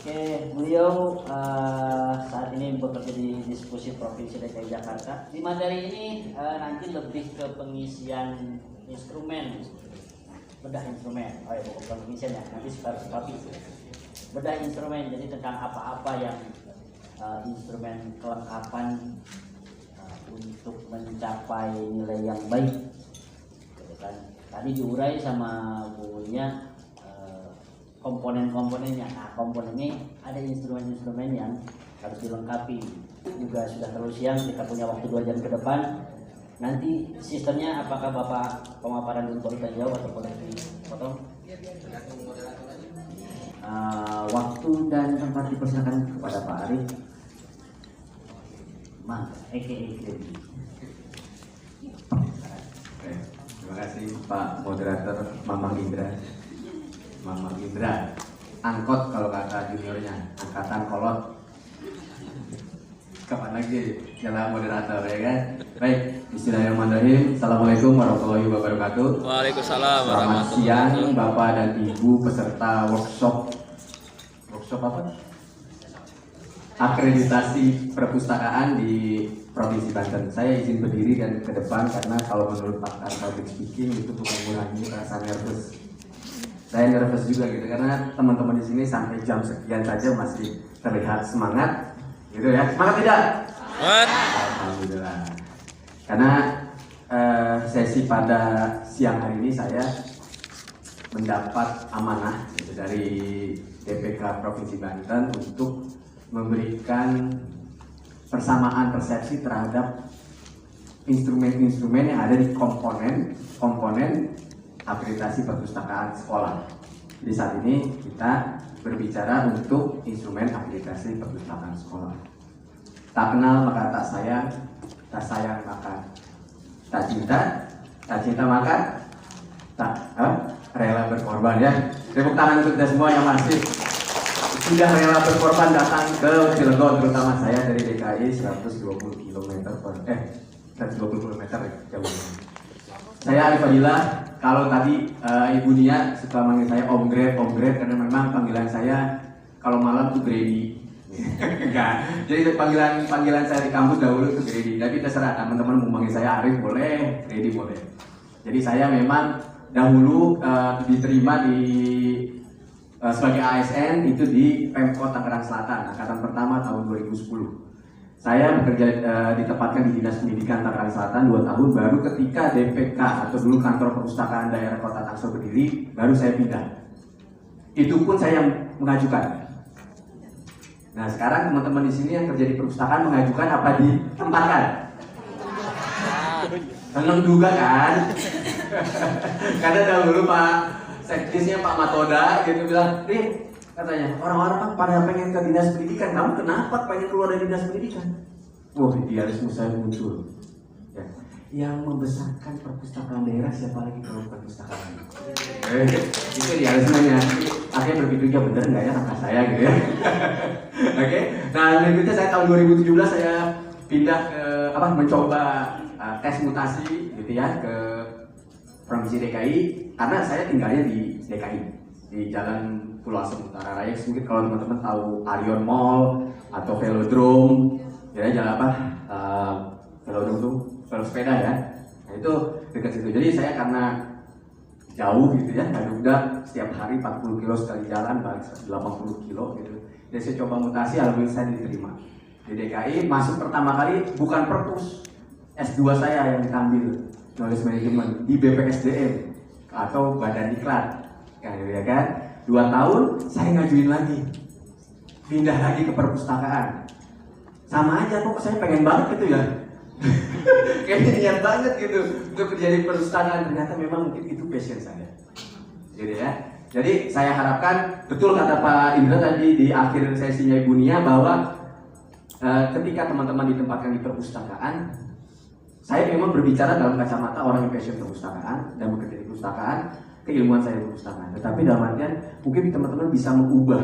Oke, beliau saat ini bekerja di Diskusi Provinsi DKI Jakarta. Di materi ini nanti lebih ke pengisian instrumen, bedah instrumen. Oh ya, bukan pengisian ya, nanti seperti bedah instrumen. Jadi tentang apa-apa yang instrumen kelengkapan untuk mencapai nilai yang baik. Gitu kan. Tadi diurai sama bunya komponen-komponennya. Nah, komponen ini ada instrumen-instrumen yang harus dilengkapi. Juga sudah terlalu siang, kita punya waktu 2 jam ke depan. Nanti sistemnya apakah Bapak pemaparan dulu kita jawab atau boleh dipotong? Waktu dan tempat dipersilakan kepada Pak Arif. Terima kasih Pak Moderator Mamang Indra. Mamang Indra, angkot kalau kata juniornya, angkatan kolot. Kapan lagi nyala moderator ya kan? Baik, bismillahirrahmanirrahim. Assalamualaikum warahmatullahi wabarakatuh. Waalaikumsalam Selamat siang Bapak dan Ibu peserta workshop apa? Akreditasi perpustakaan di Provinsi Banten. Saya izin berdiri dan ke depan karena kalau menurut pakar public speaking itu untuk mengurangi rasa nervous. Saya nervous juga gitu karena teman-teman di sini sampai jam sekian saja masih terlihat semangat, gitu ya. Semangat tidak? Alhamdulillah. Karena sesi pada siang hari ini saya mendapat amanah gitu, dari DPK Provinsi Banten untuk memberikan persamaan persepsi terhadap instrumen-instrumen yang ada di komponen akreditasi perpustakaan sekolah. Jadi saat ini kita berbicara untuk instrumen akreditasi perpustakaan sekolah. Tak kenal maka tak sayang, tak sayang maka tak cinta maka tak rela berkorban ya. Tepuk tangan untuk kita semua yang masih sudah rela berkorban datang ke Cilegon, terutama saya dari DKI 120 km jauh. Saya Arif Fadilah. Kalau tadi Ibu Nia suka manggil saya Om Grade karena memang panggilan saya kalau malam tuh Grady. Enggak. Jadi panggilan saya di kampus dahulu itu Grady. Tapi terserah teman-teman mau manggil saya Arif boleh, Grady boleh. Jadi saya memang dahulu diterima di sebagai ASN itu di Pemkot Tangerang Selatan angkatan pertama tahun 2010. Saya bekerja ditempatkan di Dinas Pendidikan Tangerang Selatan 2 tahun, baru ketika DPK atau dulu Kantor Perpustakaan Daerah Kota Tangsel berdiri, baru saya pindah. Itu pun saya yang mengajukan. Nah sekarang teman-teman di sini yang kerja di perpustakaan mengajukan apa ditempatkan? Seneng juga kan? Karena dahulu Pak Sekdisnya Pak Matoda gitu bilang, katanya, orang-orang kan pada pengen ke dinas pendidikan, kamu kenapa pengen keluar dari dinas pendidikan? Wah, idealisme saya muncul. Ya. Yang membesarkan perpustakaan daerah siapa lagi kalau perpustakaan? Itu idealismenya. Akhirnya berpikir, ya bener nggak ya kakak saya gitu ya. Oke. Nah, berikutnya saya tahun 2017 saya pindah ke mencoba tes mutasi gitu ya ke Provinsi DKI karena saya tinggalnya di DKI di Jalan Pulau Asem Utara Raya. Mungkin kalau teman-teman tahu Arion Mall atau Velodrome, ya jalan Velodrome tuh velo sepeda ya. Nah itu dekat situ. Jadi saya karena jauh gitu ya, udah setiap hari 40 kilo sekali jalan, balik 80 kilo gitu. Jadi saya coba mutasi, alhamdulillah saya diterima di DKI. Masuk pertama kali bukan perpus, S2 saya yang diambil Knowledge Management di BPSDM atau Badan Diklat, ya kan? 2 tahun saya ngajuin lagi, pindah lagi ke perpustakaan. Sama aja kok, saya pengen banget gitu ya. Kayaknya niat banget gitu untuk kerja di perpustakaan. Ternyata memang mungkin itu passion saya. Jadi ya. Jadi saya harapkan betul kata Pak Indra tadi di akhir sesinya Ibu Nia bahwa ketika teman-teman ditempatkan di perpustakaan, saya memang berbicara dalam kacamata orang yang passion perpustakaan dan bekerja di perpustakaan, keilmuan saya di perpustakaan. Tetapi dalam artian mungkin teman-teman bisa mengubah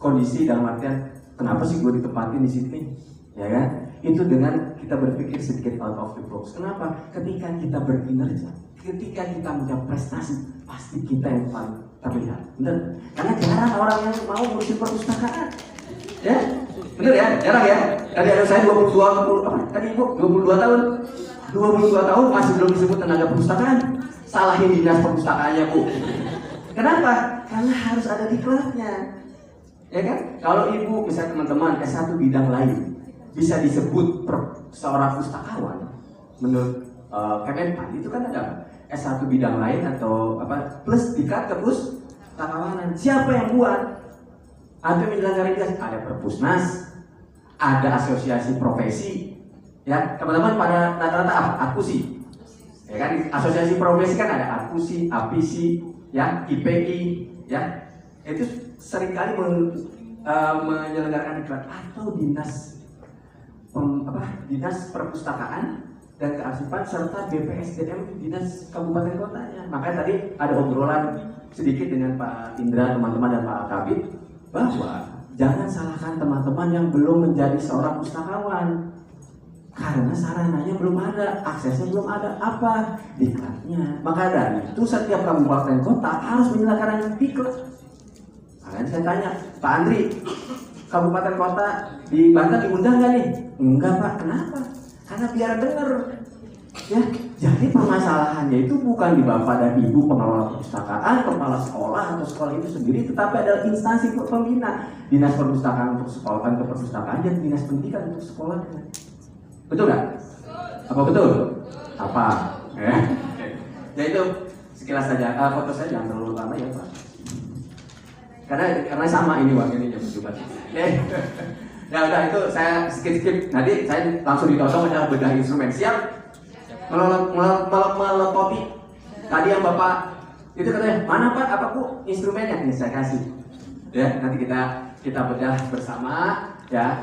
kondisi dalam artian kenapa sih gue ditempatin di sini, ya kan? Itu dengan kita berpikir sedikit out of the box. Kenapa? Ketika kita berkinerja, ketika kita mencapai prestasi, pasti kita yang paling Tapi ya, bener. Karena jarang orang yang mau ngurusin perpustakaan. Ya, bener ya, jarang ya. Tadi ada saya 22 tahun. 22 tahun masih belum disebut tenaga perpustakaan. Salahin dinas perpustakaannya, Bu. Kenapa? Karena harus ada diklatnya. Ya kan? Kalau ibu, misalnya teman-teman S1 bidang lain bisa disebut seorang pustakawan menurut Kemenpan itu kan ada S1 bidang lain atau apa plus diklat ke pustakawanan. Siapa yang buat? Ada penyelenggara dinas, ada Perpusnas, ada asosiasi profesi. Ya, teman-teman pada rata-rata akusi. Ya kan? Asosiasi profesi kan ada akusi, apisi, ya, IPI, ya. Itu seringkali menyelenggarakan diklat atau dinas perpustakaan dan kearsipan serta BPSDM dinas kabupaten kotanya. Makanya tadi ada obrolan sedikit dengan Pak Indra, teman-teman dan Pak Kabit bahwa jangan salahkan teman-teman yang belum menjadi seorang pustakawan karena sarananya belum ada, aksesnya belum ada, apa diklatnya. Maka dari itu setiap kabupaten kota harus menyelenggarakan diklat. Makanya saya tanya, Pak Andri, kabupaten kota di Banten diundang nggak nih? Enggak Pak, kenapa? Karena biar dengar. Ya, jadi permasalahannya itu bukan di Bapak dan Ibu pengelola perpustakaan, kepala sekolah atau sekolah itu sendiri, tetapi adalah instansi pembina, dinas perpustakaan untuk sekolah ke perpustakaan dan dinas pendidikan untuk sekolah. Betul nggak? Apa betul? Apa? Ya itu sekilas saja. Foto saya jangan terlalu lama ya Pak. Karena sama ini wakilnya coba. Ya udah itu saya skip. Nanti saya langsung ditodong adalah bedah instrumen. Siap? Meletopi. Tadi yang Bapak itu katanya mana Pak? Apa Bu instrumennya? Ini saya kasih. Ya nanti kita bedah bersama. Ya.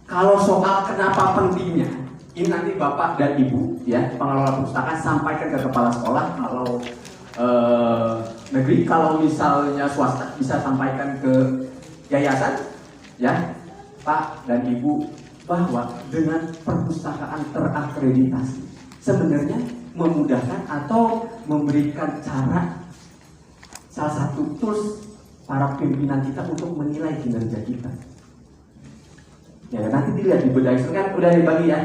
Kalau soal kenapa pentingnya, ini nanti Bapak dan Ibu ya pengelola perpustakaan sampaikan ke kepala sekolah. Kalau negeri, kalau misalnya swasta bisa sampaikan ke yayasan ya Pak dan Ibu bahwa dengan perpustakaan terakreditasi sebenarnya memudahkan atau memberikan cara salah satu tools para pimpinan kita untuk menilai kinerja kita. Ya nanti dilihat di bedah itu kan udah dibagi ya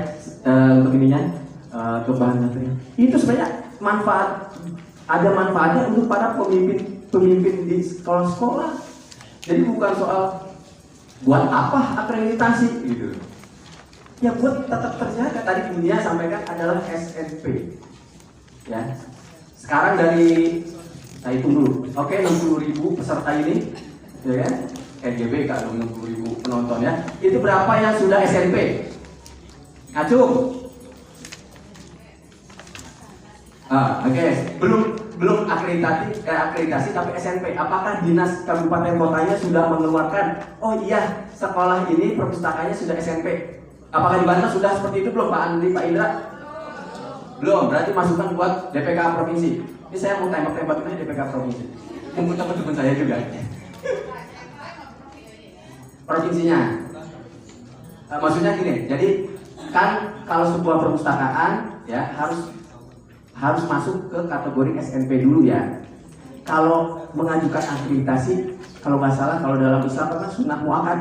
untuk ininya ke bahan materi. Itu sebenarnya ada manfaatnya untuk para pemimpin di sekolah-sekolah. Jadi bukan soal buat apa akreditasi gitu. Ya buat tetap terjaga. Tadi dunia sampaikan adalah SNP. Ya. Sekarang dari saya hitung dulu. Oke, 60.000 peserta ini, ya kan? RGB kalau 60.000 penonton ya. Itu berapa yang sudah SNP? Acung. Oke. Belum akreditasi tapi SNP. Apakah dinas kabupaten kotanya sudah mengeluarkan? Oh iya, sekolah ini perpustakaannya sudah SNP. Apakah di Banten sudah seperti itu belum Pak Andri, Pak Indra? Belum. Berarti masukan buat DPK provinsi. Ini saya mau tembak-tembakin DPK provinsi. Mungkin teman-teman saya juga. Provinsinya. Maksudnya gini. Jadi kan kalau sebuah perpustakaan ya harus masuk ke kategori SNP dulu ya. Kalau mengajukan akreditasi, kalau nggak salah kalau dalam Islam apa sunnah muakkad,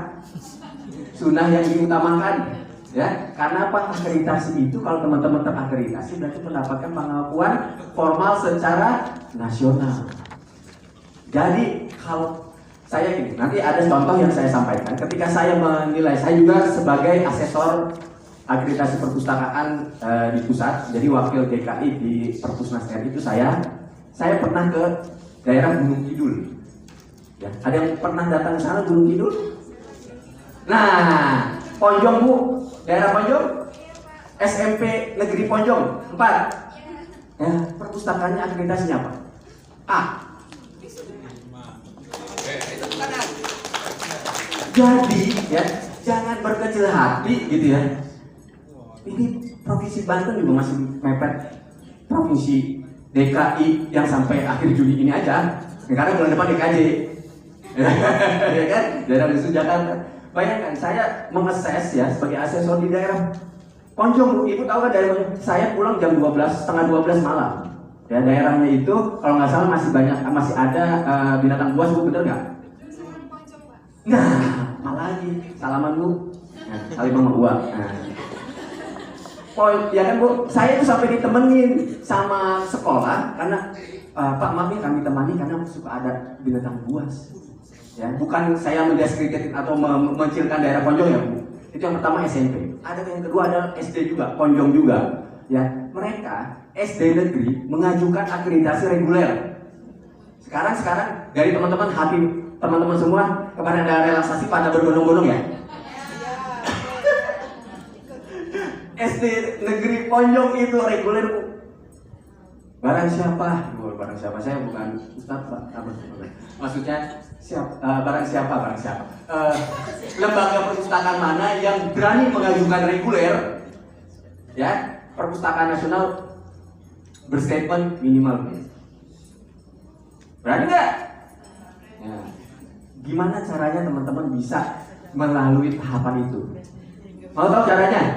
sunnah yang diutamakan, ya. Karena apa akreditasi itu kalau teman-teman terakreditasi berarti mendapatkan pengakuan formal secara nasional. Jadi kalau saya ini nanti ada contoh yang saya sampaikan ketika saya menilai, saya juga sebagai asesor akreditasi perpustakaan di pusat, jadi wakil DKI di Perpusnas RI itu saya pernah ke daerah Gunung Kidul. Ya, ada yang pernah datang ke sana Gunung Kidul? Nah, Ponjong Bu, daerah Ponjong, SMP Negeri Ponjong 4. Ya, perpustakaannya akreditasinya apa? A. Jadi ya, jangan berkecil hati gitu ya. Ini provinsi Banten juga masih mepet provinsi DKI yang sampai akhir Juni ini aja. Karena bulan depan DKJ, ya kan? Daerah khusus Jakarta. Bayangkan saya mengeses ya sebagai asesor di daerah Ponjong. Ibu tahu kan dari Ponjong? Saya pulang jam 12, setengah 12 malam. Ya, daerahnya itu kalau nggak salah masih ada binatang buas, Bu, bener nggak? Nah, malah lagi salaman, Bu. Nah, saling sama uang. Nah. Ya kan, Bu, saya itu sampai ditemenin sama sekolah karena Pak, maaf ya kami temani karena suka ada binatang buas. Ya, bukan saya mendiskreditkan atau mencilkan daerah Ponjong ya, Bu. Itu yang pertama SMP. Ada yang kedua ada SD juga, Ponjong juga. Ya, mereka SD negeri mengajukan akreditasi reguler. Sekarang dari teman-teman hati teman-teman semua kemarin ada relaksasi pada berbondong-bondong ya. SD negeri Ponjong itu reguler. Barang siapa saya bukan Ustadz Pak. Maksudnya barang siapa lembaga perpustakaan mana yang berani mengajukan reguler, ya, perpustakaan nasional berstatement minimal. Berani nggak? Ya. Gimana caranya teman-teman bisa melalui tahapan itu? Mau tahu caranya?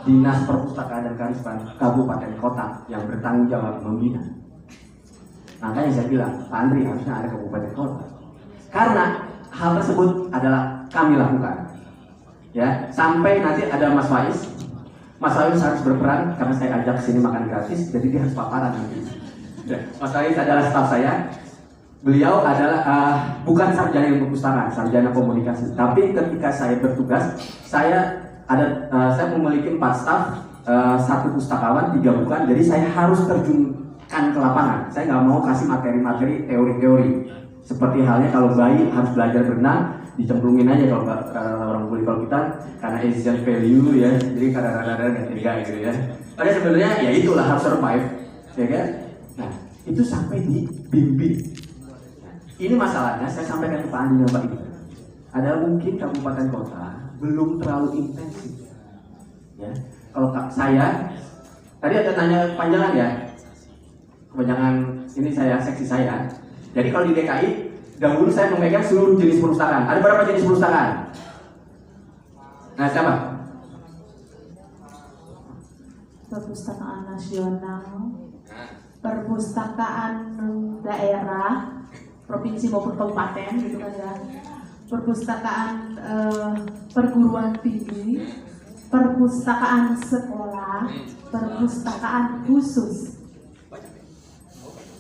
Dinas Perpustakaan dan Kearifan Kabupaten Kota yang bertanggung jawab membina. Makanya saya bilang, Pak Andri harusnya ada kabupaten kota. Karena hal tersebut adalah kami lakukan. Ya, sampai nanti ada Mas Faiz. Mas Faiz harus berperan karena saya ajak sini makan gratis, jadi dia harus paparan nanti. Mas Faiz adalah staf saya. Beliau adalah bukan sarjana ilmu perpustakaan, sarjana komunikasi. Tapi ketika saya bertugas, saya memiliki 4 staf, 1 pustakawan, 3 bukan. Jadi saya harus terjunkan ke lapangan. Saya nggak mau kasih materi-materi teori-teori. Seperti halnya kalau bayi harus belajar berenang, dicemplungin aja kalau orang boleh. Kalau kita karena Asian value ya, jadi kadang-kadang nggak tega gitu ya. Padahal sebenarnya ya itulah harus survive, ya kan? Nah, itu sampai dibimbing. Ini masalahnya saya sampaikan ke Pak Andi dan Pak Ibu. Ada mungkin kabupaten kota belum terlalu intensif. Ya, kalau saya tadi ada tanya kepanjangan ya, kepanjangan ini seksi saya. Jadi kalau di DKI dahulu saya memegang seluruh jenis perpustakaan. Ada berapa jenis perpustakaan? Nah, siapa? Perpustakaan nasional, perpustakaan daerah, provinsi maupun kabupaten, gitu kan ya. Perpustakaan perguruan tinggi, perpustakaan sekolah, perpustakaan khusus.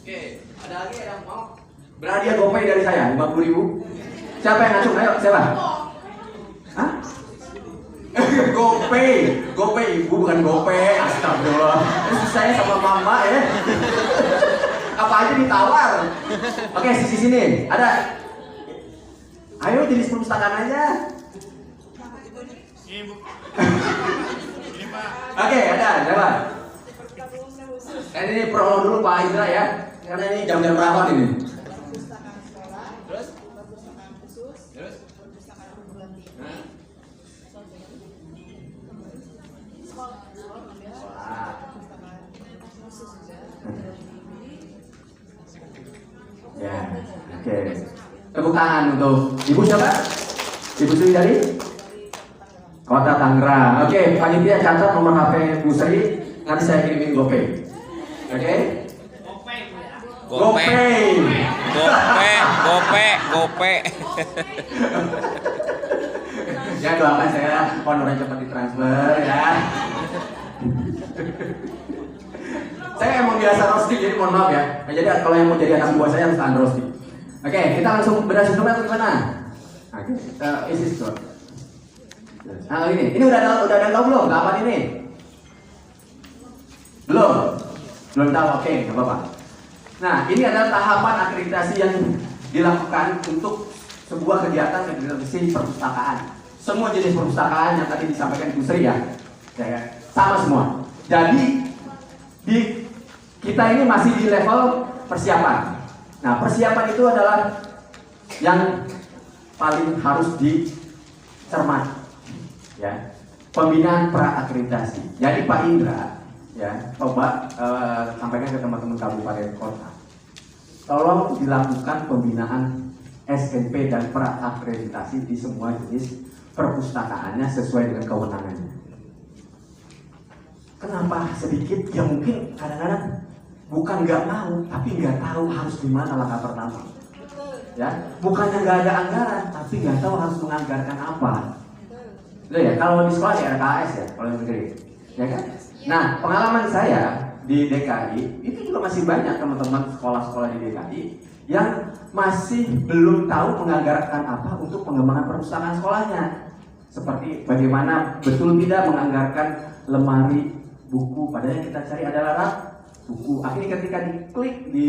Oke, ada lagi yang mau berhadiah GoPay dari saya 50.000. Siapa yang ngacung? Ayo, siapa? Hah? GoPay, ibu bukan GoPay. Astagfirullah. Terus saya sama mama ya. Apa aja ditawar. Oke, sini ada. Ayo jenis perpustakaan aja. Oke, ada siapa? Ini promo dulu Pak Indra ya. Karena ini jam-jam perawat ini. Perpustakaan sekolah, terus perpustakaan khusus, terus perpustakaan perguruan tinggi, sekolah, perpustakaan khusus juga. Ya, oke. Tepuk tangan untuk Ibu siapa? Ibu Sri dari Kota Tangerang. Oke, panitia catat nomor HP Bu Sri. Nanti saya kirimin GoPay. Oke? GoPay. Ya, doakan saya honornya cepat ditransfer ya. Saya emang biasa roasting, jadi mohon maaf ya. Nah, jadi kalau yang mau jadi anak buah saya harus tahan roasting. Oke, kita langsung beras instrumen atau gimana? Oke, isi store. Nah, ini udah ada tahu belum? Kapan ini? Belum tahu. Oke, nggak apa-apa. Nah, ini adalah tahapan akreditasi yang dilakukan untuk sebuah kegiatan akreditasi perpustakaan. Semua jenis perpustakaan yang tadi disampaikan Bu Sri ya, sama semua. Jadi kita ini masih di level persiapan. Nah, persiapan itu adalah yang paling harus dicermati, ya. Pembinaan pra akreditasi. Jadi Pak Indra, ya, coba sampaikan ke teman-teman kabupaten kota. Tolong dilakukan pembinaan SNP dan pra akreditasi di semua jenis perpustakaannya sesuai dengan kewenangannya. Kenapa sedikit? Ya mungkin kadang-kadang bukan nggak mau, tapi nggak tahu harus gimana langkah pertama. Betul. Ya, bukannya nggak ada anggaran, tapi nggak tahu harus menganggarkan apa. Itu ya, kalau di sekolah ya RKS ya, kalau yang negeri, ya kan? Nah, pengalaman saya di DKI itu juga masih banyak teman-teman sekolah-sekolah di DKI yang masih belum tahu menganggarkan apa untuk pengembangan perpustakaan sekolahnya. Seperti bagaimana betul tidak menganggarkan lemari buku, padahal yang kita cari adalah rak buku. Akhirnya ketika diklik di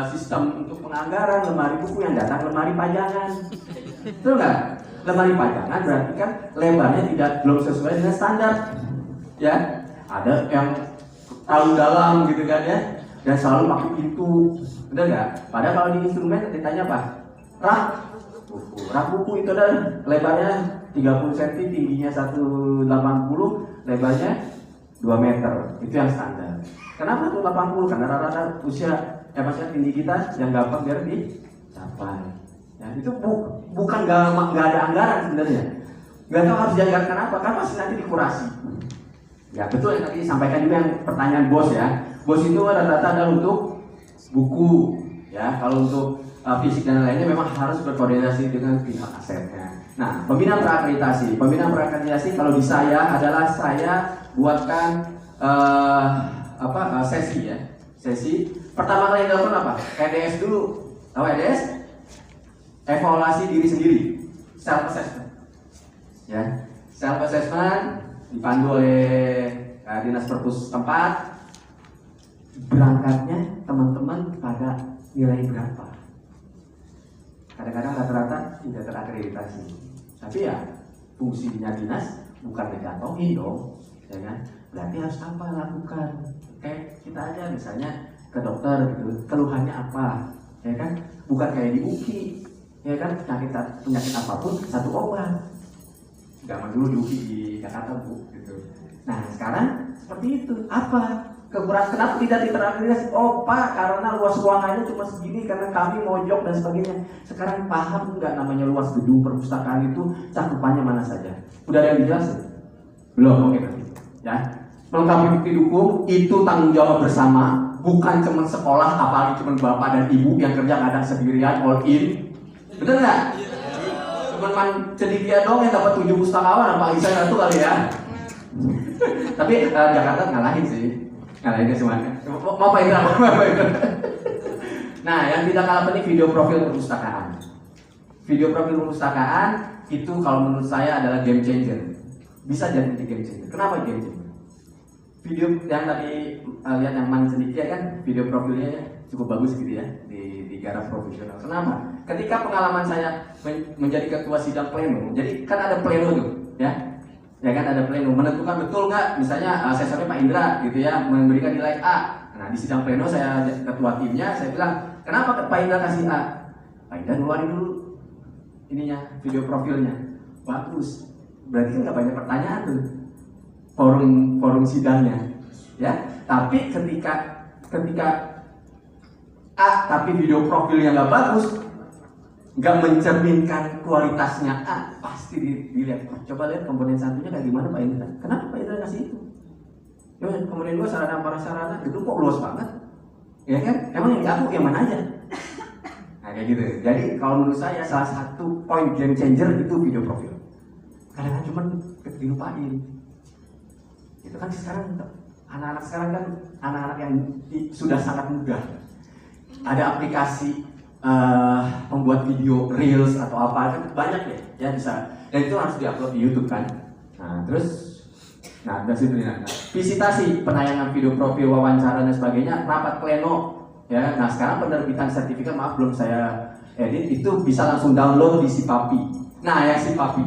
sistem untuk penganggaran lemari buku, yang datang lemari pajangan. Betul nggak? Lemari pajangan berarti kan lebarnya belum sesuai dengan standar. Ya, ada yang terlalu dalam gitu kan ya, dan selalu pakai pintu. Benar nggak? Padahal kalau di instrumen ditanya apa? Rak buku. Rak buku itu adalah lebarnya 30 cm, tingginya 180, lebarnya 2 meter. Itu yang standar. Kenapa tuh 80? Karena rata-rata usia maksudnya tinggi kita yang gampang biar dicapai. Ya, itu bukan nggak ada anggaran sebenarnya. Nggak tahu harus dianggarkan apa, kan masih nanti dikurasi. Ya betul yang tadi disampaikan juga yang pertanyaan bos ya. Bos itu rata-rata adalah untuk buku. Ya, kalau untuk fisik dan lainnya memang harus berkoordinasi dengan pihak asetnya. Nah, pembinaan berakreditasi. Pembinaan berakreditasi kalau di saya adalah saya buatkan sesi ya. Sesi pertama kali yang dilakukan apa? EDS dulu. Tahu EDS? Evaluasi diri sendiri. Self assessment. Ya, self assessment dipandu oleh dinas perpus tempat. Berangkatnya teman-teman pada nilai berapa? Kadang-kadang rata-rata tidak terakreditasi. Tapi ya fungsinya dinas bukan ngejatuhin dong, ya kan? Berarti harus apa lakukan? Kayak kita aja misalnya ke dokter gitu, keluhannya apa, ya kan? Bukan kayak di UKI, ya kan? Penyakit apapun satu obat. Zaman dulu di UKI di Jakarta bu, gitu. Nah sekarang seperti itu. Apa? Kekurangan kenapa tidak terakreditasi? Oh Pak, karena luas ruangannya cuma segini karena kami mojok dan sebagainya. Sekarang paham nggak namanya luas gedung perpustakaan itu cakupannya mana saja? Udah ada yang dijelasin? Belum, oke nanti. Ya, melengkapi bukti dukung itu tanggung jawab bersama, bukan cuma sekolah, apalagi cuma bapak dan ibu yang kerja kadang sendirian all in. Bener nggak? Cuman cendikia dong yang dapat 7 pustakawan, apa Isa itu kali ya? Tapi Jakarta ngalahin sih. Ngalahinnya semuanya. Mau Pak Indra? Nah, yang tidak kalah penting video profil perpustakaan. Video profil perpustakaan itu kalau menurut saya adalah game changer. Bisa jadi game changer. Kenapa game changer? Video yang tadi lihat yang Man sedikit kan, video profilnya cukup bagus gitu ya di garap profesional. Kenapa? Ketika pengalaman saya menjadi ketua sidang pleno, jadi kan ada pleno tuh, ya kan ada pleno menentukan betul nggak, misalnya asesornya Pak Indra gitu ya memberikan nilai A. Nah di sidang pleno saya ketua timnya, saya bilang kenapa Pak Indra kasih A? Pak Indra ngeluarin dulu ininya video profilnya, bagus. Berarti kan nggak banyak pertanyaan tuh forum sidangnya, ya. Tapi ketika A tapi video profilnya nggak bagus, nggak mencerminkan kualitasnya A, pasti dilihat. Coba lihat komponen satunya kayak gimana Pak Indra. Kenapa Pak Indra kasih itu? Ya, komponen 2 sarana prasarana itu kok luas banget, ya kan? Emang yang aku yang mana aja? Nah kayak gitu. Jadi kalau menurut saya salah satu point game changer itu video profil. Kadang-kadang cuma dilupain. Itu kan sekarang anak-anak sekarang kan anak-anak yang sudah sangat mudah. Ada aplikasi membuat video reels atau apa kan banyak ya bisa, dan itu harus diupload di YouTube kan. Nah terus dari situ nih, visitasi penayangan video profil, wawancara dan sebagainya, rapat pleno ya. Nah sekarang penerbitan sertifikat, maaf belum saya edit, itu bisa langsung download di Sipapi. Nah ya Sipapi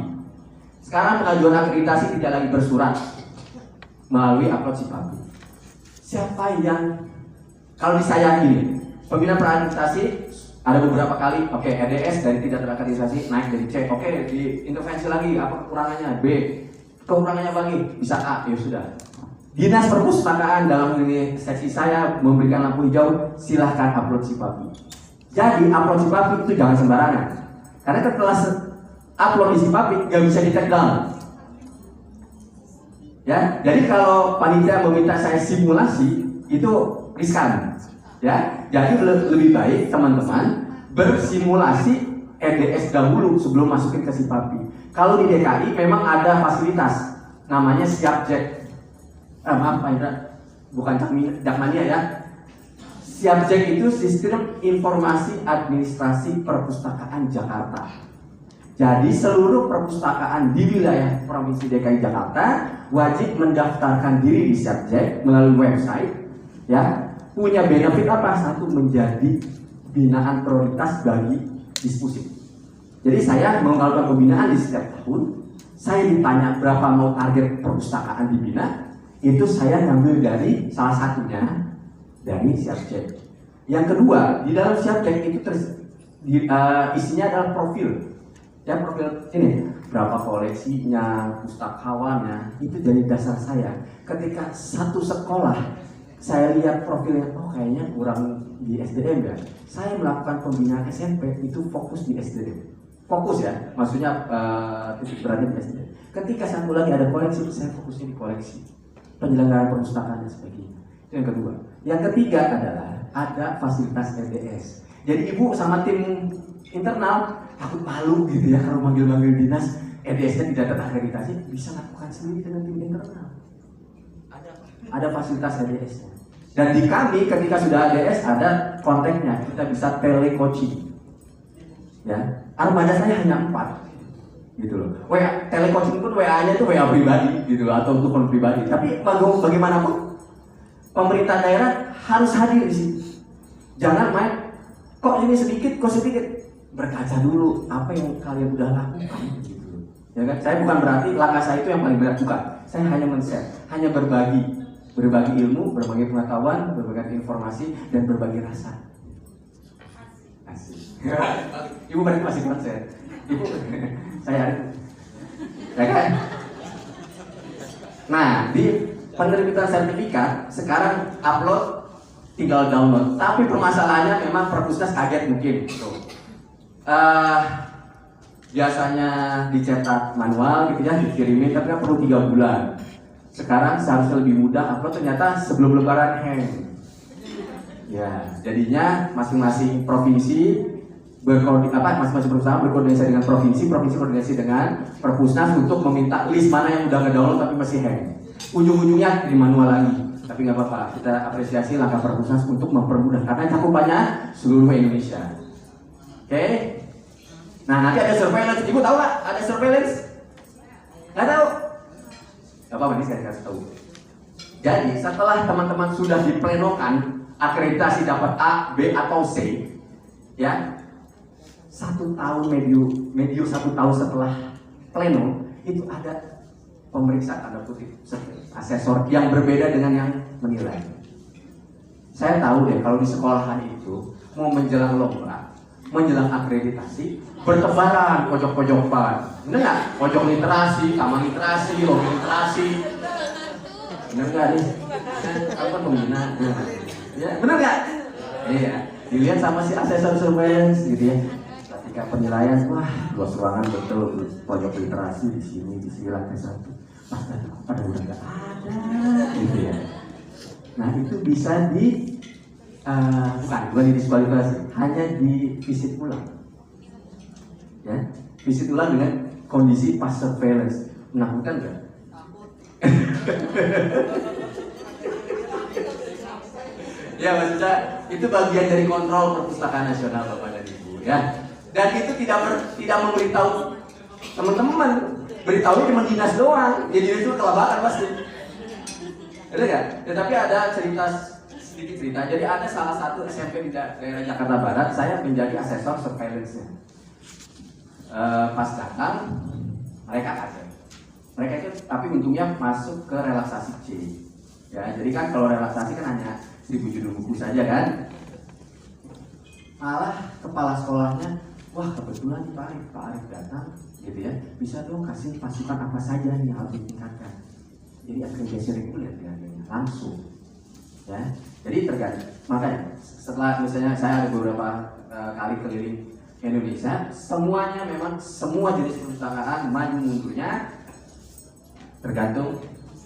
sekarang pengajuan akreditasi tidak lagi bersurat melalui upload Sipapi. Siapa yang kalau di saya ini pembinaan berakreditasi ada beberapa kali, oke, EDS dari tidak terakreditasi naik dari C, oke, di intervensi lagi, apa kekurangannya, B, kekurangannya lagi, bisa A, ya sudah. Dinas Perpustakaan dalam ini seksi saya memberikan lampu hijau, silahkan upload Sipapi. Jadi upload Sipapi itu jangan sembarangan, karena setelah upload di Sipapi nggak bisa di take down. Ya, jadi kalau panitia meminta saya simulasi, itu riskan. Ya, jadi lebih baik teman-teman bersimulasi EDS dahulu sebelum masukin ke Sipapi. Kalau di DKI memang ada fasilitas namanya Siapjek. Maaf Pak Indra, bukan Jakmania ya. Siapjek itu Sistem Informasi Administrasi Perpustakaan Jakarta. Jadi seluruh perpustakaan di wilayah Provinsi DKI Jakarta wajib mendaftarkan diri di Siapjek melalui website. Ya, punya benefit apa? Satu, menjadi binaan prioritas bagi diskusi. Jadi saya melakukan pembinaan di setiap tahun. Saya ditanya berapa mau target perpustakaan dibina, itu saya ngambil dari salah satunya dari Siapjek. Yang kedua, di dalam Siapjek itu isinya adalah profil. Ya, profil ini berapa koleksinya, pustakawannya, itu jadi dasar saya. Ketika satu sekolah saya lihat profilnya, oh kayaknya kurang di SDM ya. Saya melakukan pembinaan SMP itu fokus di SDM. Fokus ya, maksudnya titik beratnya di SDM. Ketika satu lagi ada koleksi, saya fokusnya di koleksi, penyelenggaraan perpustakaan dan sebagainya. Itu yang kedua. Yang ketiga adalah ada fasilitas LDS. Jadi ibu sama tim internal takut malu gitu ya kalau manggil-manggil dinas, LDS-nya tidak terakreditasi, bisa lakukan sendiri dengan tim internal. Ada fasilitas LDS-nya. Dan di kami ketika sudah LDS ada kontaknya, kita bisa telecoaching. Ya, armada saya hanya 4 gitu loh. Telecoaching pun WA-nya itu WA pribadi gitu loh, atau untuk konten pribadi. Tapi bagaimanapun pemerintah daerah harus hadir di sini. Jangan main kok ini sedikit, kok sedikit. Berkaca dulu apa yang kalian udah lakukan gitu. Ya kan? Saya bukan berarti langkah saya itu yang paling berat, bukan. Saya hanya men-share, hanya berbagi ilmu, berbagi pengetahuan, berbagi informasi, dan berbagi rasa. Asik. Ibu berarti masih konsen. Ibu, saya ya kan? Nah, di penerbitan sertifikat sekarang upload tinggal download. Tapi permasalahannya memang perpusnas kaget mungkin. Biasanya dicetak manual gitu ya, dikirimin, tapi kan perlu 3 bulan. Sekarang seharusnya lebih mudah upload, ternyata sebelum lebaran hang. Ya, jadinya masing-masing provinsi masing-masing perusahaan berkoordinasi dengan provinsi koordinasi dengan perpusnas untuk meminta list mana yang udah ngedownload tapi masih hang. Ujung-ujungnya di manual lagi. Tapi nggak apa-apa, kita apresiasi langkah perpusnas untuk mempermudah karena cakupannya seluruh Indonesia. Oke? Nah, nanti ada surveillance. Ibu tahu nggak? Ada surveillance? Nggak tahu? Gak apa-apa, ini saya kasih tahu. Jadi setelah teman-teman sudah diplenokan akreditasi dapat A, B atau C, ya 1 tahun medio 1 tahun setelah pleno itu ada pemeriksa tanda kutip asesor yang berbeda dengan yang menilai. Saya tahu deh kalau di sekolahan itu mau menjelang lomba, menjelang akreditasi, bertebaran pojok-pojokan. Bener nggak? Pojok literasi, taman literasi, lomba literasi. Bener nggak nih? Apa pembina? Ya, bener nggak? Iya. Dilihat sama si asesor surveillance gitu ya. Ketika penilaian, wah, luas ruangan betul, pojok literasi di sini lantai 1. Pas tadi pada udah nggak ada, gitu ya. Nah itu bisa bukan didiskualifikasi, hanya di visit ulang. Ya, visit ulang dengan kondisi pas surveillance. Menakutkan nggak? Ya maksudnya itu bagian dari kontrol perpustakaan nasional Bapak dan Ibu ya. Dan itu tidak memberitahu teman-teman, beritahunya cuma dinas doang. Ya dinas itu kelabakan pasti. Ada nggak? Tetapi ada sedikit cerita. Jadi ada salah satu SMP di daerah Jakarta Barat, saya menjadi asesor surveillance-nya. Pas datang, mereka kaget. Mereka itu, tapi untungnya masuk ke relaksasi C. Ya, jadi kan kalau relaksasi kan hanya 1000 judul buku saja kan. Malah kepala sekolahnya, wah kebetulan Pak Arif datang, gitu ya. Bisa dong kasih pasukan apa saja nih yang harus ditingkatkan. Jadi akreditasi reguler langsung. Ya, jadi tergantung. Makanya setelah misalnya saya ada beberapa kali keliling Indonesia, semuanya memang semua jenis perpustakaan maju mundurnya tergantung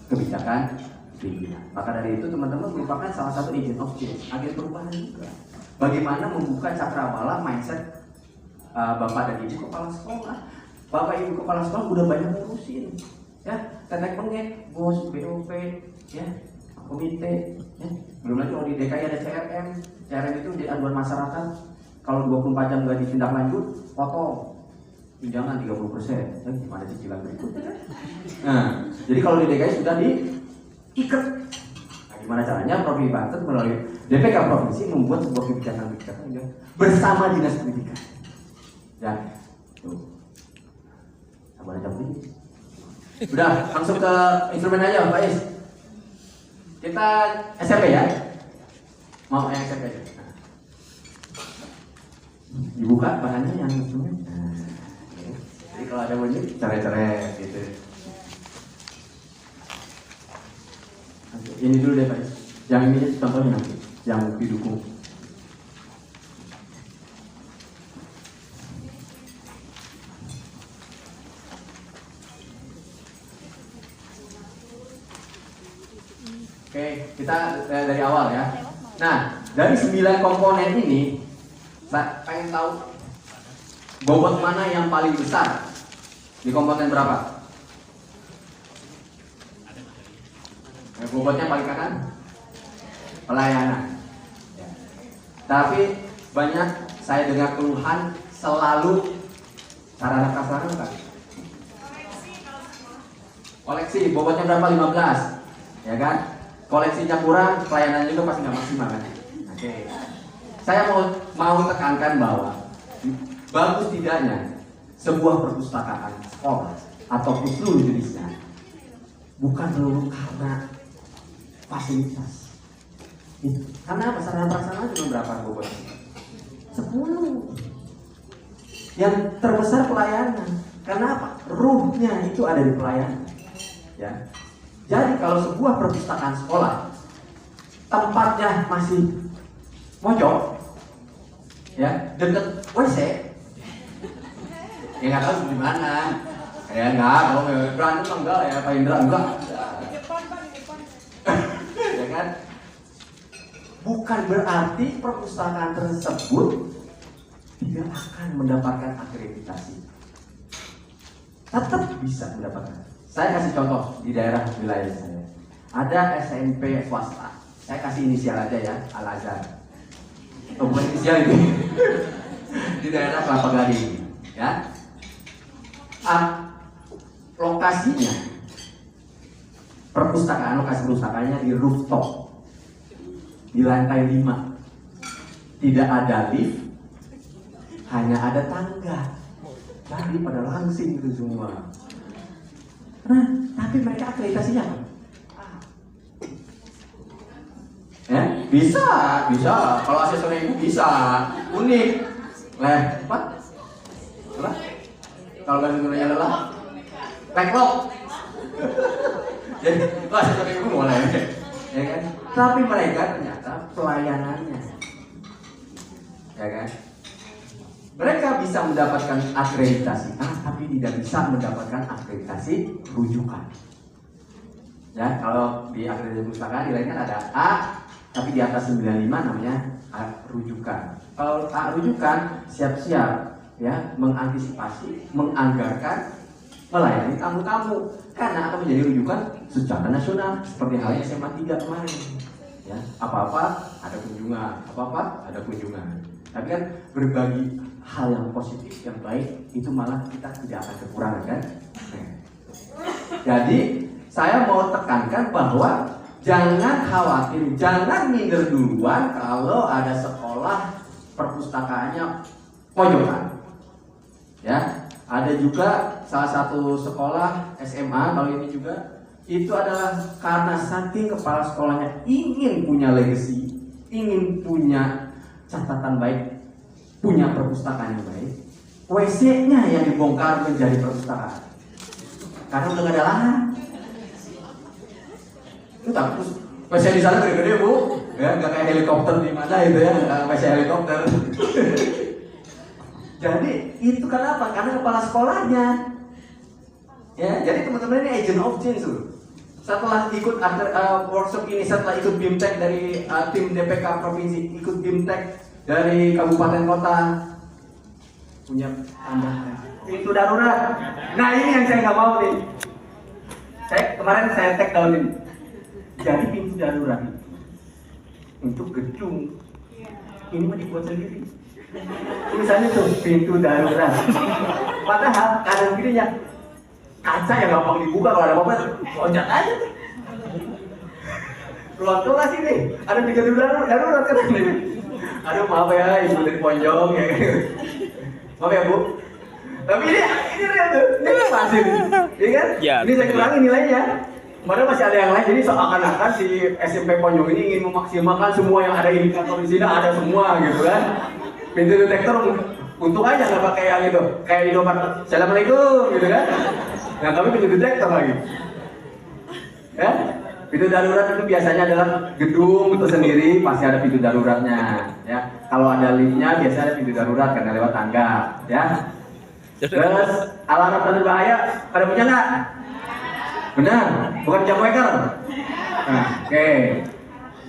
kebijakan pimpinan. Maka dari itu teman-teman merupakan salah satu agent of change, agen perubahan juga. Bagaimana membuka cakrawala mindset bapak dan ibu kepala sekolah. Bapak ibu kepala sekolah udah banyak ngurusin, ya, tetek bengek, bos, BOP, ya, komite, ya. Belum lagi kalau di DKI ada CRM. CRM itu di aduan masyarakat. Kalau 24 jam nggak ditindaklanjut, potong tunjangan 30%. Gimana cicilan berikutnya? Nah, jadi kalau di DKI sudah diikat. Nah, gimana caranya? Provinsi Banten melalui DPK provinsi membuat sebuah kebijakan-kebijakan bersama dinas pendidikan. Ya, tuh. Sabar jam ini. Udah, langsung ke instrumen aja, Pak Is. Kita SMP ya. Mau yang SMP aja. Nah. Dibuka bahannya yang instrumen. Nah, jadi kalau ada bunyi, coret-coret gitu. Ini dulu deh Pak Is. Yang ini contohnya nanti, yang didukung. Oke, kita dari awal ya. Nah, dari 9 komponen ini, saya pengen tahu bobot mana yang paling besar di komponen berapa? Bobotnya paling kanan? Pelayanan. Ya. Tapi banyak saya dengar keluhan selalu sarana prasarana kan? Koleksi, bobotnya berapa? 15, ya kan? Koleksinya kurang, pelayanan juga pasti nggak maksimal kan? Oke. Saya mau tekankan bahwa bagus tidaknya sebuah perpustakaan sekolah ataupun seluruh jenisnya bukan melulu karena fasilitas. Karena apa? Sarana prasarana cuma berapa bobotnya? 10. Yang terbesar pelayanan. Karena apa? Ruhnya itu ada di pelayanan. Ya. Jadi kalau sebuah perpustakaan sekolah tempatnya masih mojok, ya, deket WC, ya nggak tahu di mana. Ya nggak, kalau berantem enggak ya, Pak Indra enggak. Ya kan? Bukan berarti perpustakaan tersebut tidak akan mendapatkan akreditasi. Tetap bisa mendapatkan. Saya kasih contoh di daerah wilayah saya. Ada SMP swasta. Saya kasih inisial aja ya, Al-Azhar. Oh, bukan inisial itu. Di daerah Kelapa Gading, ya. Lokasinya lokasi perpustakaannya di rooftop, di lantai 5. Tidak ada lift, hanya ada tangga. Jadi pada langsing itu semua. Nah, tapi mereka akreditasinya apa? Ya, bisa. Kalau asesor ibu bisa, unik. Apa? Kalau asesor lelah, backlog. Jadi, asesor ibu boleh, ya kan? Tapi mereka ternyata pelayanannya, ya kan? Mereka bisa mendapatkan akreditasi A, tapi tidak bisa mendapatkan akreditasi rujukan. Ya, kalau di akreditasi perpustakaan di lain kan ada A, tapi di atas 95 namanya A rujukan. Kalau A rujukan, siap-siap ya mengantisipasi, menganggarkan melayani tamu-tamu karena akan menjadi rujukan secara nasional seperti halnya SMA 3 kemarin. Ya, apa-apa ada kunjungan. Tapi kan berbagi hal yang positif, yang baik itu malah kita tidak akan kekurangan kan? Jadi saya mau tekankan bahwa jangan khawatir, jangan minder duluan kalau ada sekolah perpustakaannya pojokan. Ya, ada juga salah satu sekolah SMA kalau ini juga itu adalah karena saking kepala sekolahnya ingin punya legacy, ingin punya catatan baik, punya perpustakaan yang baik, WC-nya yang dibongkar menjadi perpustakaan karena udah gak ada lahan. Itu tak terus WC di sana gede-gede bu, ya nggak kayak helikopter di mana itu ya, WC helikopter. Jadi itu kenapa? Karena kepala sekolahnya. Ya, jadi teman-teman ini agent of change tuh. setelah ikut workshop ini, setelah ikut BIMTEK dari tim DPK provinsi, ikut BIMTEK dari kabupaten kota, punya tambahan pintu darurat. Nah ini yang saya nggak mau nih. Kemarin saya tag down ini. Jadi pintu darurat untuk gedung ini mah dibuat sendiri. Tulisannya tuh pintu darurat. Padahal kanan kirinya kaca yang gampang dibuka, kalau ada apa-apa loncat aja tuh. Keluar kelas ini ada pintu darurat kan ini. Aduh maaf ya ibu dari Ponjong ya. Maaf ya Bu. Tapi ini real tuh, ini pasti nih, iya kan? Ya, ini saya kurangi nilainya. Padahal masih ada yang lain, jadi seakan-akan si SMP Ponjong ini ingin memaksimalkan semua yang ada indikator di sini, ada semua gitu kan. Pintu detektor untung aja nggak pakai yang itu, kayak Indomaret, Assalamualaikum gitu kan. Nah kami pintu detektor lagi. Ya, pintu darurat itu biasanya adalah gedung tersendiri, pasti ada pintu daruratnya. Ya, kalau ada liftnya biasanya ada pintu darurat karena lewat tangga. Ya. Terus alarm tanda bahaya pada punya nggak? Benar, bukan jam waker. Nah, oke.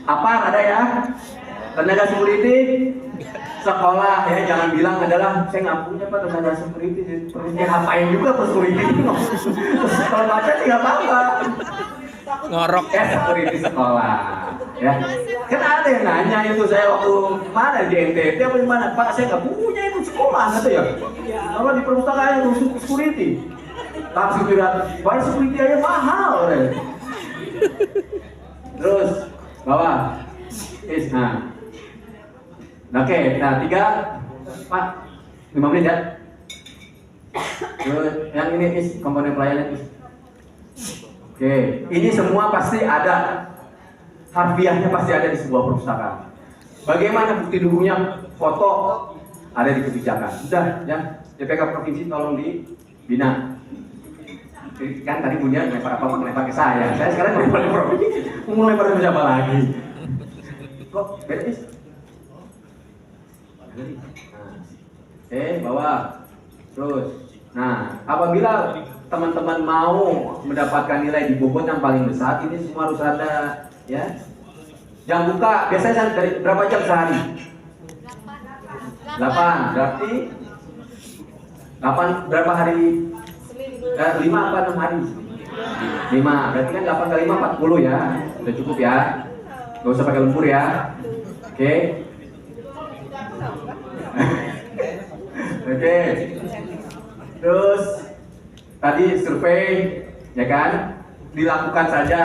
Apa ada ya? Tenaga security sekolah ya, jangan bilang adalah saya nggak punya Pak tenaga security. Perlunya ngapain juga Pak security? Kalau baca sih nggak apa-apa. Ngorok. Ya security sekolah. Ya, kan ada yang nanya itu saya waktu mana di NTT apa di mana? Pak saya nggak punya itu sekolah gitu ya. Kalau di perpustakaan itu security. Langsung bilang, bayar security aja mahal. Terus bawah. Oke, nah 3 Pak 5 menit ya. Terus yang ini komponen pelayanan is. Oke, ini semua pasti ada. Harfiahnya pasti ada di sebuah perpustakaan. Bagaimana bukti dulunya? Foto ada di kebijakan. Sudah ya, DPK provinsi tolong dibina. Kan tadi punya lempar apa lempar ke saya. Saya sekarang lempar ke provinsi. Mau lempar ke siapa lagi? Kok beres? Nah, bawah. Terus. Nah, apabila teman-teman mau mendapatkan nilai di bobot yang paling besar, ini semua harus ada. Ya, jam buka biasanya dari berapa jam sehari? 8, berarti 8 berapa hari? 5 apa 6 hari? 5, berarti kan 8 kali 5 40 ya. Udah cukup ya. Gak usah pakai lembur ya. Oke. Oke. Terus tadi survei ya kan? Dilakukan saja.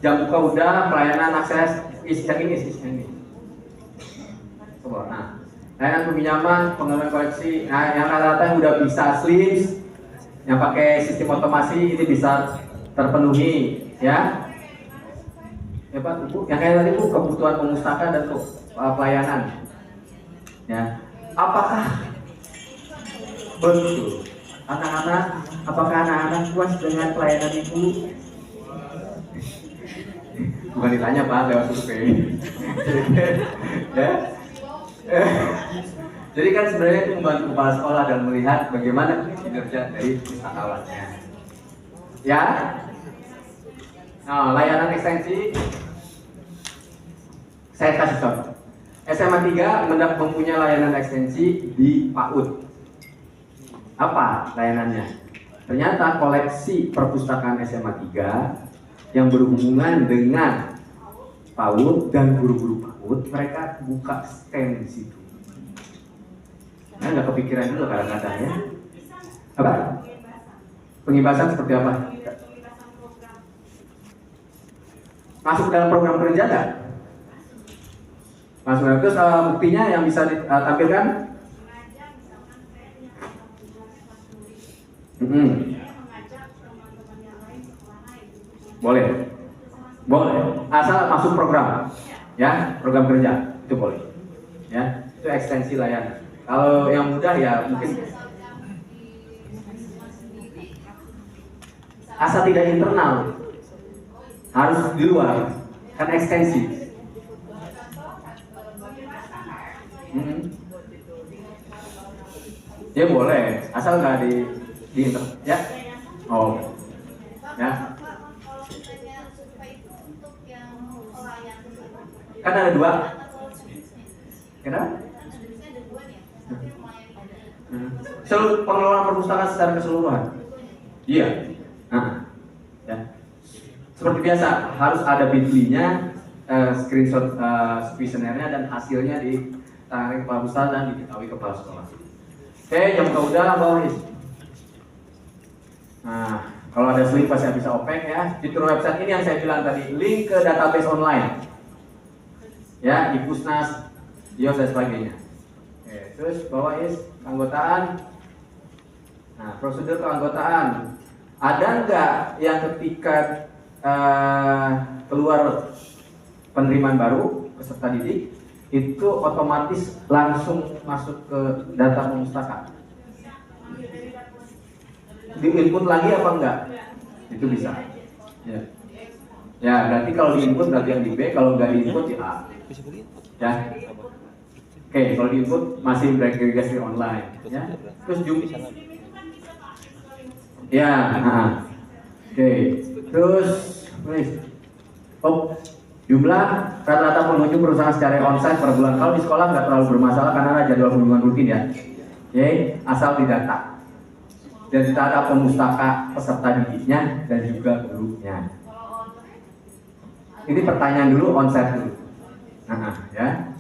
Jam buka udah, pelayanan akses yang ini. Coba, nah, layanan peminjaman, pengelolaan koleksi, nah yang rata-rata yang udah bisa slips, yang pakai sistem otomasi ini bisa terpenuhi, ya. Ya Pak, Bu, yang kayak tadi Bu, kebutuhan pemustakaan dan pelayanan, ya. Apakah betul anak-anak? Apakah anak-anak puas dengan pelayanan Ibu? Bukan ditanya Pak, lewat survei. Ya. Jadi kan sebenarnya itu membantu kepala sekolah dan melihat bagaimana kinerja dari pustakawannya. Ya. Nah, layanan ekstensi saya kasih contoh. SMA 3 mempunyai layanan ekstensi di PAUD. Apa layanannya? Ternyata koleksi perpustakaan SMA 3 yang berhubungan dengan PAUD dan guru-guru PAUD, mereka buka stand di situ. Nah, nggak kepikiran juga kadang-kadang ya. Apa? Pengibasan seperti apa? Masuk dalam program kerja nggak? Masuk dalam, terus buktinya yang bisa ditampilkan? Boleh, asal masuk program, ya program kerja itu boleh, ya itu ekstensi layanan. Kalau yang mudah ya mungkin asal tidak internal, harus di luar, kan ekstensi. Ya boleh, asal nggak di internal, ya. Oh, ya. Kan ada dua. Kenapa? Seluruh pengelolaan perpustakaan secara keseluruhan. Iya. Nah, ya. Seperti biasa harus ada bit.ly-nya, screenshot kuesionernya dan hasilnya ditangani kepala pusat dan diketahui kepala sekolah. Oke, jam udah bawah. Nah, kalau ada slide pasti bisa opek ya. Fitur website ini yang saya bilang tadi, link ke database online. Ya, di Pusnas, IOS dan sebagainya. Oke, terus bawah keanggotaan. Nah, prosedur keanggotaan. Ada nggak yang ketika keluar penerimaan baru peserta didik itu otomatis langsung masuk ke data perpustakaan? Di input lagi apa enggak? Itu bisa. Ya. Ya, berarti kalau di input berarti yang di B, kalau enggak di input ya A. Ya. Oke, kalau di input masih registrasi online. Ya. Terus ya, nah. Oke. Terus jumlah rata-rata pengunjung perusahaan secara onsite per bulan. Kalau di sekolah nggak terlalu bermasalah karena ada jadwal kunjungan rutin ya. Oke, asal didata. Dan kita ada pemustaka peserta didiknya dan juga gurunya. Ini pertanyaan dulu, onsite dulu. Nah, ya.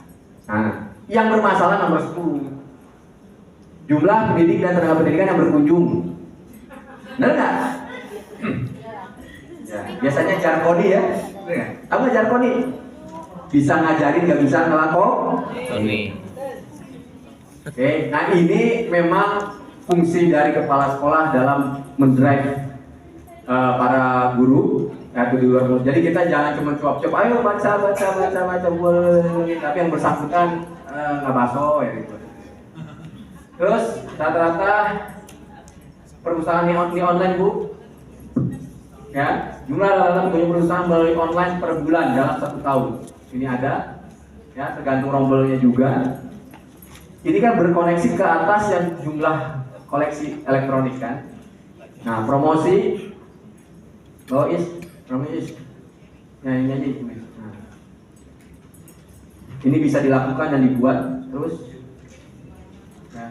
Nah, yang bermasalah nomor 10. Jumlah pendidik dan tenaga pendidikan yang berkunjung. Benar nggak? Ya, biasanya jarkoni ya. Tahu nggak jarkoni? Bisa ngajarin, nggak bisa ngelakoni. Oke, nah ini memang fungsi dari kepala sekolah dalam mendrive para guru atau di luar. Jadi kita jangan cuma cuap-cuap, ayo baca, tapi yang bersangkutan nggak baso ya gitu. Terus rata-rata perpustakaan ini online Bu, ya jumlah rata-rata pengunjung perusahaan melalui online per bulan dalam 1 tahun. Ini ada, ya tergantung rombelnya juga. Ini kan berkoneksi ke atas yang jumlah koleksi elektronik kan. Nah promosi, promosi, nyanyi. Nah. Ini bisa dilakukan dan dibuat terus. Nah.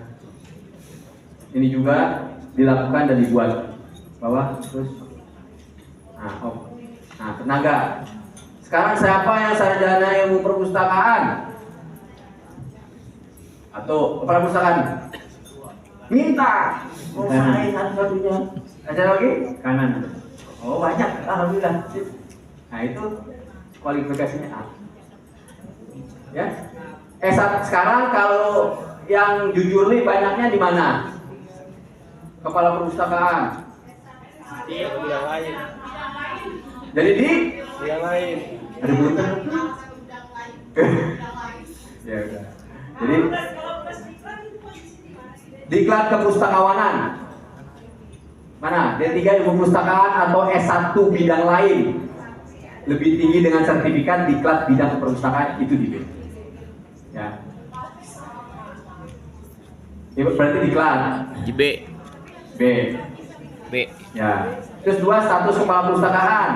Ini juga dilakukan dan dibuat bawah terus. Nah, tenaga. Sekarang siapa yang sarjana ilmu perpustakaan? Atau kepala perpustakaan? Minta. Mau main satu-satunya. Ada lagi? Kanan. Oh banyak, alhamdulillah. Nah itu kualifikasinya A. Ya. Sekarang kalau yang jujur nih banyaknya di mana? Kepala perpustakaan. Di bidang lain. Jadi di Bidang lain. ada bunten. Ya udah. Jadi diklat kepustakawanan. Mana? D3 ilmu perpustakaan atau S1 bidang lain. Lebih tinggi dengan sertifikat diklat bidang perpustakaan itu di B. Ya. Itu berarti diklat. Di B. B. B. Ya. Terus 2 status kepala perpustakaan.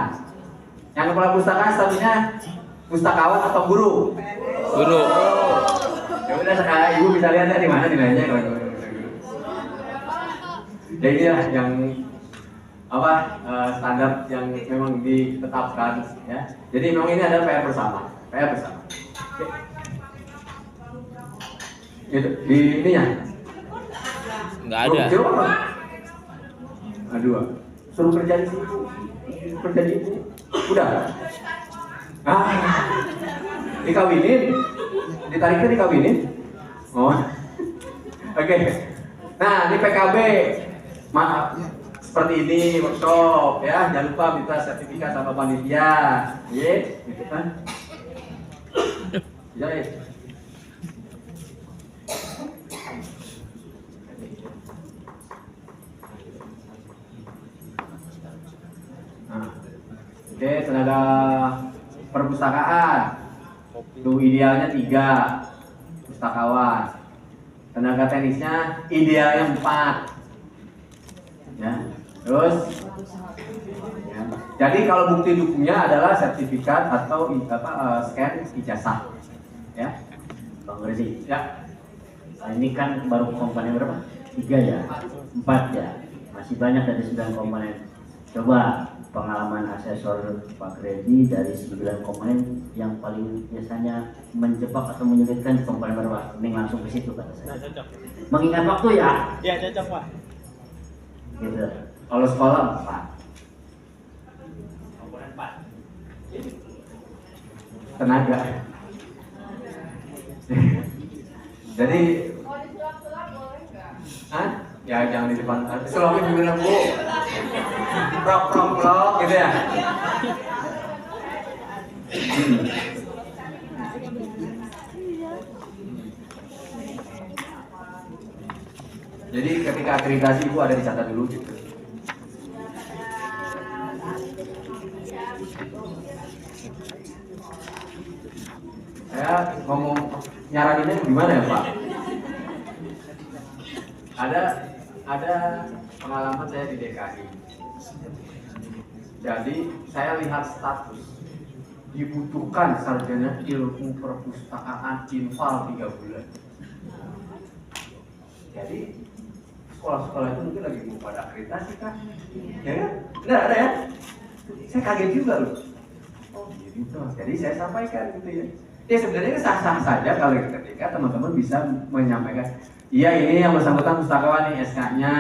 Yang kepala perpustakaan statusnya pustakawan atau guru? Guru. Ya udah ibu bisa lihat ya di mana nilainya. Ya inilah yang standar yang memang ditetapkan ya. Jadi memang ini adalah PR bersama. Oke. Itu di ininya. Enggak ada. Dua. Suruh kerja di situ. Kerja di itu. Udah. Dikawinin. Ditariknya dikawinin. Oh. Oke. Nah, di PKB maaf seperti ini workshop ya, jangan lupa minta sertifikat sama panitia. Gitu kan. Ya, Oke, tenaga perpustakaan itu idealnya 3 pustakawan. Tenaga teknisnya idealnya 4. Ya, terus ya, Jadi kalau bukti dukungnya adalah sertifikat atau scan ijazah. Ya. Bang Rezi, Ya. nah, ini kan baru komponen berapa? 3 ya? 4 ya? Masih banyak dari 9 komponen. Coba pengalaman asesor Pak Rezi dari 9 komponen yang paling biasanya menjebak atau menyulitkan komponen berapa? Mending langsung ke situ kata saya. Mengingat waktu ya? Ya cocok Pak. Gitu. Kalau sekolah 4. Komponen 4. Tenaga. Jadi, Kalau disulap-sulap boleh nggak? ah, ya jangan di depan. Sulapnya gimana Bu? Prok gitu ya. Jadi ketika akreditasi Ibu ada dicatat dulu gitu. Saya ngomong nyaraninnya gimana ya Pak? Ada pengalaman saya di DKI. Jadi saya lihat status dibutuhkan sarjana ilmu perpustakaan infal 3 bulan. Jadi sekolah-sekolah itu mungkin lagi mau pada akreditasi kan? Ya kan? Benar ada ya? Saya kaget juga loh. Oh gitu. Jadi saya sampaikan gitu ya. Ya sebenarnya sah-sah saja kalau ketika teman-teman bisa menyampaikan, iya ini yang bersangkutan pustakawan nih SK-nya,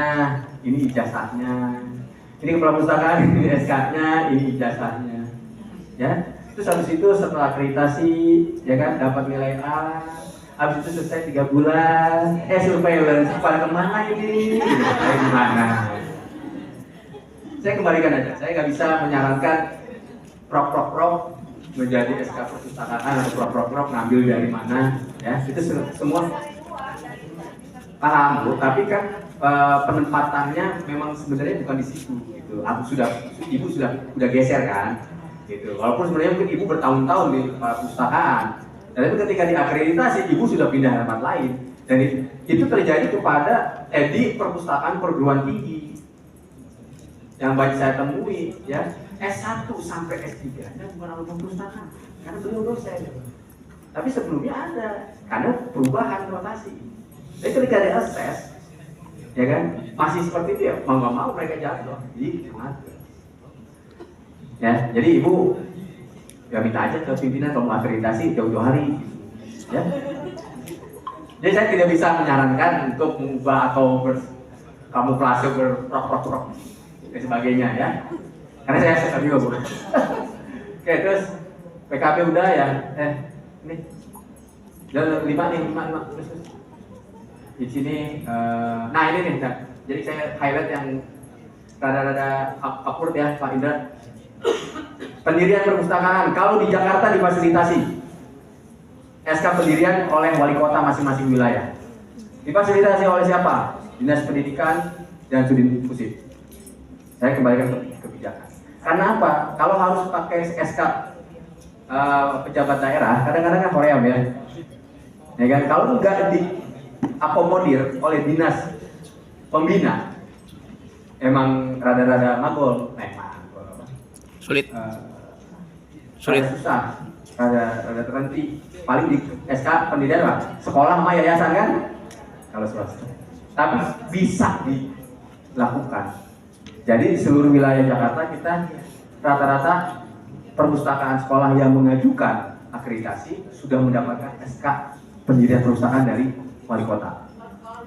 ini ijazahnya, ini kepala pustakaan ini SK-nya, ini ijazahnya, ya. Terus habis itu setelah akreditasi, ya kan dapat nilai A, habis itu selesai 3 bulan, surveillance pada kemana ini? Gimana? Saya kembalikan aja, saya nggak bisa menyarankan prok menjadi SK perpustakaan atau prok ngambil dari mana, ya itu semua paham Bu, tapi kan penempatannya memang sebenarnya bukan di situ gitu. Ibu sudah geser kan, gitu. Walaupun sebenarnya mungkin ibu bertahun-tahun di perpustakaan, tapi ketika diakreditasi ibu sudah pindah tempat lain, dan itu terjadi kepada di perpustakaan perguruan tinggi yang banyak saya temui, ya. S1 sampai S3 bukan alumni perpustakaan karena beliau dosen. Tapi sebelumnya ada karena perubahan rotasi. Jadi ketika di assess, ya kan masih seperti itu ya mau nggak mau mereka jatuh. Jadi ya, jadi ibu ya minta aja ke pimpinan kalau mau akreditasi jauh-jauh hari, ya. Jadi saya tidak bisa menyarankan untuk mengubah atau kamuflase berprok dan sebagainya, ya. Karena saya suka juga Bu. Oke, terus PKB udah ya. Ini udah 5 terus. Di sini, nah ini nih, jadi saya highlight yang rada-rada awkward ya Pak Indra. Pendirian perpustakaan, kalau di Jakarta difasilitasi SK pendirian oleh wali kota masing-masing wilayah. Difasilitasi oleh siapa? Dinas Pendidikan dan Studi Musik. Saya kembalikan ke kebijakan. Karena apa? Kalau harus pakai SK pejabat daerah, kadang-kadang kan hoream ya. Ya kan? Kalau enggak diakomodir oleh dinas pembina, emang rada-rada magol, Sulit. Rada susah, rada terhenti. Paling di SK pendirian lah, sekolah sama yayasan kan? Kalau swasta. Tapi bisa dilakukan. Jadi di seluruh wilayah Jakarta kita rata-rata perpustakaan sekolah yang mengajukan akreditasi sudah mendapatkan SK pendirian perpustakaan dari wali kota. Kalau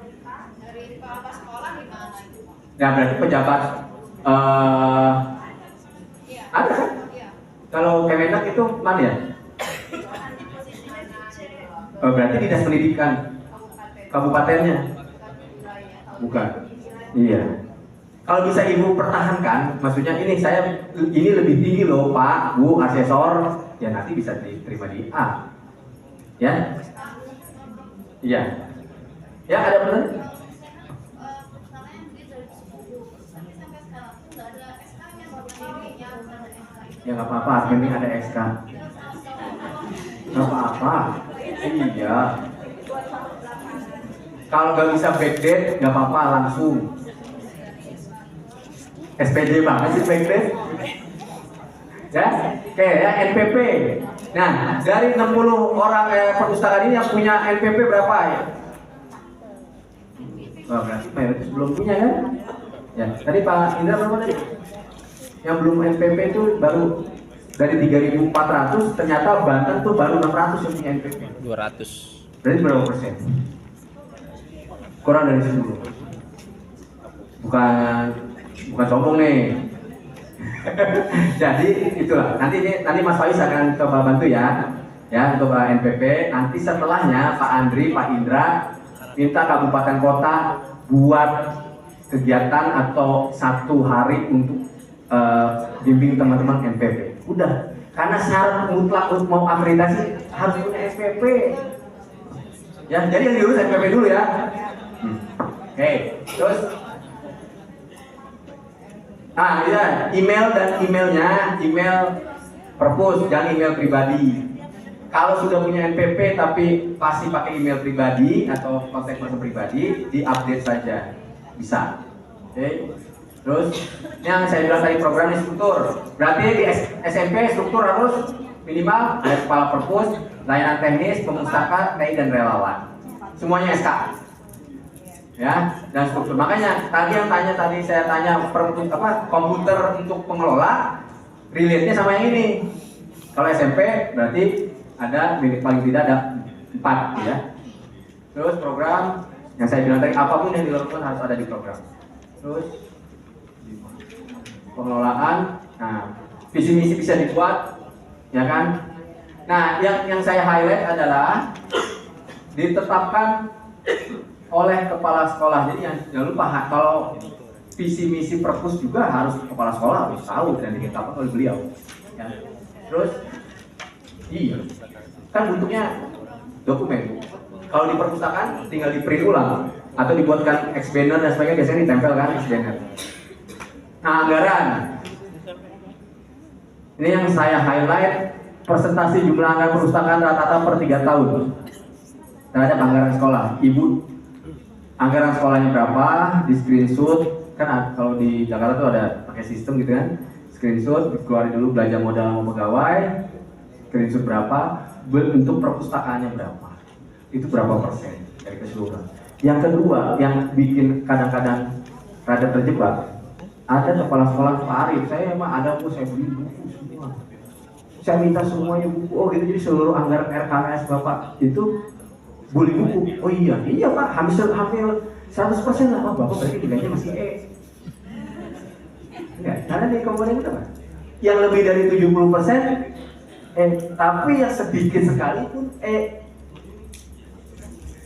dari kepala sekolah gimana itu? Nah berarti pejabat Iya. ada kan? Iya. Kalau Kemenak itu mana ya? Berarti dinas pendidikan kabupatennya bukan? Iya. Kalau bisa ibu pertahankan, maksudnya ini lebih tinggi loh Pak, Bu, asesor, ya nanti bisa diterima di A, ya? Iya. Ya ada pertanyaan? Ya nggak apa-apa, ini ada SK. Nggak apa-apa. Iya. Kalau nggak bisa backdate, nggak apa-apa langsung. SPJ banget sih backdate. Ya, oke ya NPP. Nah, dari 60 orang perpustakaan ini yang punya NPP berapa ya? Oh, berarti mayoritas belum punya kan? Ya, tadi Pak Indra berapa tadi? Yang belum NPP itu baru dari 3.400, ternyata Banten tuh baru 600 yang punya NPP. 200. Berarti berapa persen? Kurang dari 10. Bukan sombong nih. Jadi itulah. Nanti Mas Faiz akan coba bantu ya untuk NPP. Nanti setelahnya Pak Andri, Pak Indra minta kabupaten kota buat kegiatan atau 1 hari untuk bimbing teman-teman NPP. Udah, karena syarat mutlak untuk mau akreditasi harus punya SPP. Ya, jadi yang diurus NPP dulu ya. Oke, terus ya, email dan email perpus, jangan email pribadi. Kalau sudah punya NPP tapi pasti pakai email pribadi atau kontak person pribadi, diupdate saja, bisa. Oke. Terus yang saya bilang tadi program struktur, berarti di SMP struktur harus minimal ada kepala perpus, layanan teknis, pemustaka, TI dan relawan. Semuanya SK. Ya, dan struktur. Makanya saya tanya komputer untuk pengelola, relate-nya sama yang ini. Kalau SMP berarti ada paling tidak ada 4 ya. Terus program yang saya bilang tadi, apapun yang dilakukan harus ada di program. Terus pengelolaan, visi misi bisa dibuat, ya kan? Nah, yang saya highlight adalah ditetapkan oleh kepala sekolah. Jadi jangan lupa kalau visi misi perpus juga harus kepala sekolah harus tahu dan ditetapkan oleh beliau. Ya. Terus, iya, kan bentuknya dokumen. Kalau di perpustakaan tinggal di print ulang atau dibuatkan X-banner dan sebagainya, biasanya ditempel kan X-banner. Nah, anggaran. Ini yang saya highlight, presentasi jumlah anggaran perpustakaan rata-rata per 3 tahun terhadap anggaran sekolah. Ibu, anggaran sekolahnya berapa, di screenshot, kan kalau di Jakarta tuh ada pakai sistem gitu kan, screenshot, dikeluarin dulu belanja modal sama pegawai, screenshot berapa, untuk perpustakaannya berapa, itu berapa persen dari keseluruhan. Yang kedua, yang bikin kadang-kadang rada terjebak, ada kepala sekolah Pak Arif, saya emang ada saya beli buku semua, saya minta semuanya buku, oh gitu, jadi seluruh anggaran RKS Bapak itu beli buku. Oh iya Pak, hampir 100% lah. Oh, Bapak berarti nilainya masih E. Enggak, karena di komponen itu apa? Yang lebih dari 70% tapi yang sedikit sekali pun E.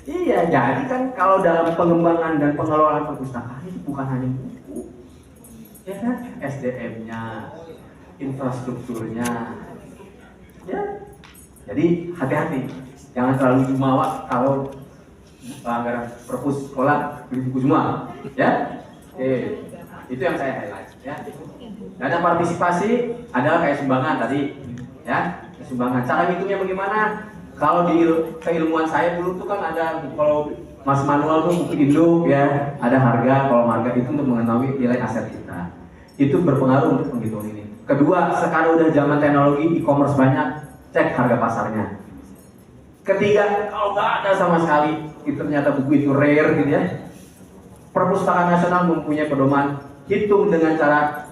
Iya, jadi kan kalau dalam pengembangan dan pengelolaan perpustakaan itu bukan hanya buku, ya kan? SDM-nya, infrastrukturnya, ya. Jadi hati-hati, jangan terlalu jumawa kalau anggaran perpus sekolah beli buku semua, ya. Itu yang saya highlight, ya. Dana partisipasi adalah kayak sumbangan tadi, ya. Sumbangan. Cara hitungnya bagaimana? Kalau di keilmuan saya dulu tuh kan ada, kalau Mas Manual tuh buku induk ya, ada harga, kalau harga itu untuk mengetahui nilai aset kita. Itu berpengaruh untuk penghitungan ini. Kedua, sekarang udah zaman teknologi e-commerce banyak, cek harga pasarnya. Ketiga, kalau nggak ada sama sekali, itu ternyata buku itu rare gitu ya. Perpustakaan Nasional mempunyai pedoman hitung dengan cara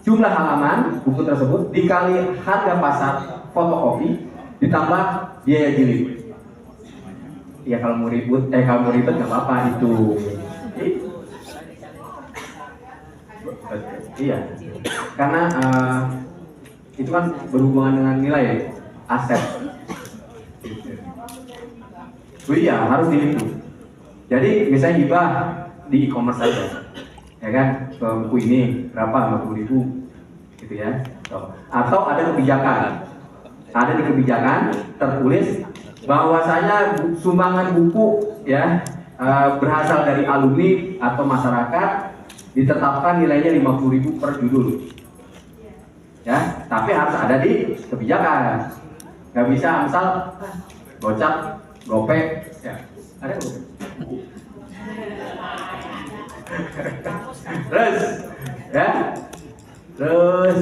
jumlah halaman buku tersebut dikali harga pasar fotokopi ditambah biaya jilid. Ya kalau mau ribet nggak apa-apa itu. Iya, karena itu kan berhubungan dengan nilai aset. Oh iya, harus dihitung. Jadi misalnya hibah di e-commerce saja, ya kan? Buku ini berapa? 50.000, gitu ya. Atau ada kebijakan. Ada di kebijakan tertulis bahwasanya sumbangan buku ya berasal dari alumni atau masyarakat ditetapkan nilainya 50.000 per judul. Ya, tapi harus ada di kebijakan. Nggak bisa misal gocap, gopek, ya ada gopek. Terus, ya, terus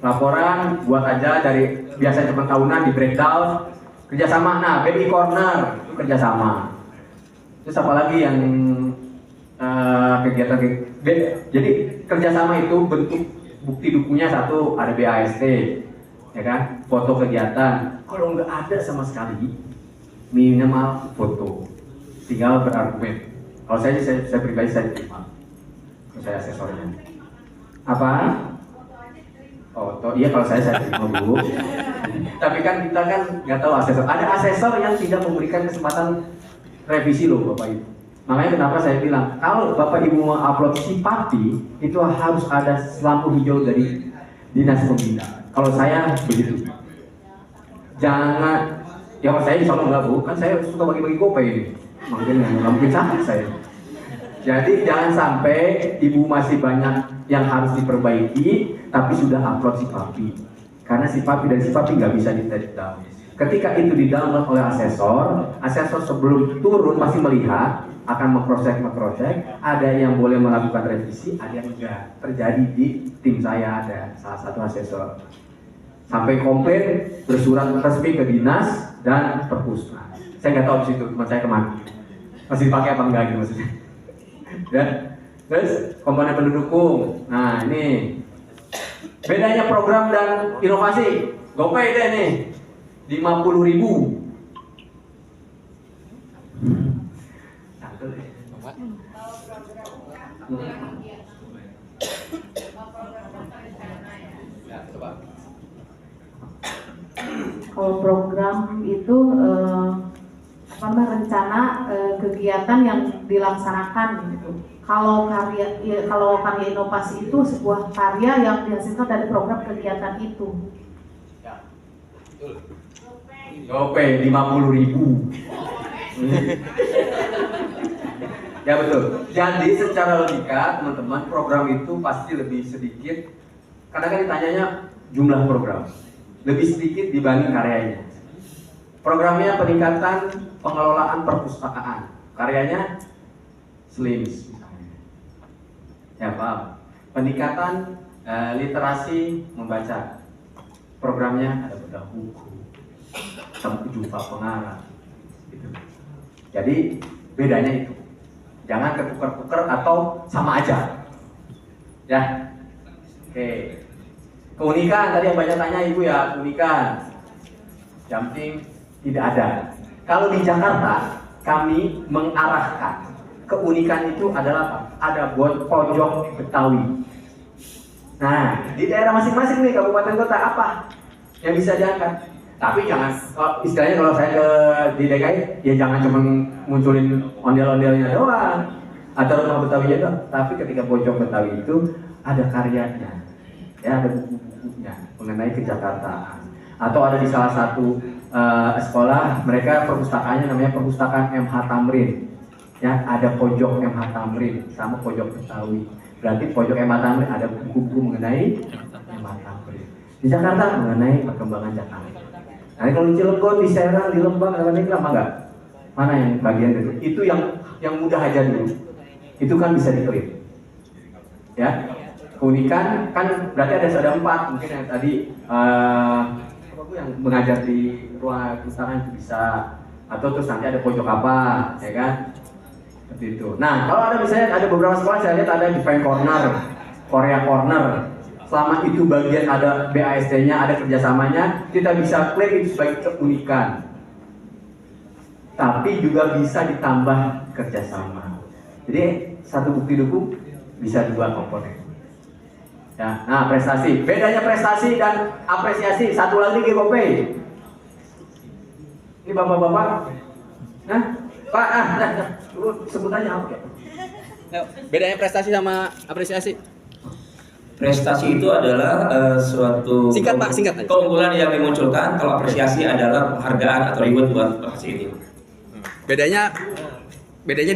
laporan saja dari biasanya cuma tahunan di breakdown, kerjasama. Nah, baby corner itu kerjasama. Terus apalagi yang kegiatan jadi kerjasama itu bentuk bukti dukunya satu ada BAST, ya kan, foto kegiatan. Kalau nggak ada sama sekali, minimal foto, tinggal berargumen. Kalau saya pribadi saya terima, saya asesornya. Apa? Foto, iya kalau saya terima Bu. Tapi kan kita kan nggak tahu asesor. Ada asesor yang tidak memberikan kesempatan revisi loh Bapak Ibu. Makanya kenapa saya bilang kalau Bapak Ibu mau upload Sipati itu harus ada lampu hijau dari dinas pembina. Kalau saya begitu. Jangan, ya kalau saya insya Allah enggak Bu, kan saya suka bagi-bagi gopay ini. Nggak mungkin salah saya. Jadi jangan sampai Ibu masih banyak yang harus diperbaiki, tapi sudah upload Sipapi. Karena Sipapi dan Sipapi nggak bisa di-take down. Ketika itu di-download oleh asesor sebelum turun masih melihat, akan mengcross-check, ada yang boleh melakukan revisi, ada yang enggak. Terjadi di tim saya ada salah satu asesor. Sampai komplain bersurat resmi ke dinas dan perpusnas. Saya nggak tahu di situ, teman saya kemana. Masih dipakai apa enggak gitu maksudnya. Ya. Terus komponen pendukung. Nah ini bedanya program dan inovasi. GoPay deh nih 50.000. Kalau program itu rencana kegiatan yang dilaksanakan gitu. Kalau karya inovasi itu sebuah karya yang dihasilkan dari program kegiatan itu. Ya, betul. GoPay 50.000. Ya betul. Jadi secara logika teman-teman program itu pasti lebih sedikit. Karena kan ditanyanya jumlah program lebih sedikit dibanding karyanya. Programnya peningkatan pengelolaan perpustakaan, karyanya SLIMS misalnya. Ya paham. Peningkatan literasi membaca, programnya ada bedah buku, jumpa pengarang. Gitu. Jadi bedanya itu. Jangan ketukar-tukar atau sama aja. Ya. Oke. Keunikan tadi yang banyak tanya Ibu ya, keunikan. Jumping tidak ada. Kalau di Jakarta kami mengarahkan keunikan itu adalah apa? Ada pojok Betawi. Nah, di daerah masing-masing nih kabupaten kota apa yang bisa diangkat? Tapi jangan, istilahnya kalau saya di DKI ya jangan cuma munculin ondel-ondelnya doang atau rumah Betawinya doang. Tapi ketika pojok Betawi itu ada karyanya, ya ada buku-bukunya mengenai kejakartaan. Atau ada di salah satu sekolah mereka perpustakaannya namanya perpustakaan MH Tamrin. Ya ada pojok MH Tamrin sama pojok Betawi. Berarti pojok MH Tamrin ada buku-buku mengenai MH Tamrin. Di Jakarta mengenai perkembangan Jakarta. Nah kalau di Cilegon, di Serang, di Lembang, apa enggak? Mana yang bagian itu? Itu yang mudah aja dulu. Itu kan bisa diklik. Ya, keunikan kan berarti ada 4. Mungkin yang tadi yang mengajar di ruang usaha itu bisa, atau terus nanti ada pojok apa, ya kan? Seperti itu. Nah kalau ada misalnya ada beberapa sekolah saya lihat ada Japan Corner, Korea Corner. Selama itu bagian ada BASD-nya, ada kerjasamanya, kita bisa klaim itu sebagai keunikan. Tapi juga bisa ditambah kerjasama. Jadi satu bukti dukung bisa 2 komponen. Ya, nah prestasi. Bedanya prestasi dan apresiasi. Satu lagi GoPay. Ini bapak-bapak. Nah, Pak, sebutannya apa ya? Bedanya prestasi sama apresiasi. Prestasi itu adalah suatu Singkat, Pak, singkat aja. keunggulan yang dimunculkan. Kalau apresiasi adalah penghargaan atau reward buat hasil ini. Bedanya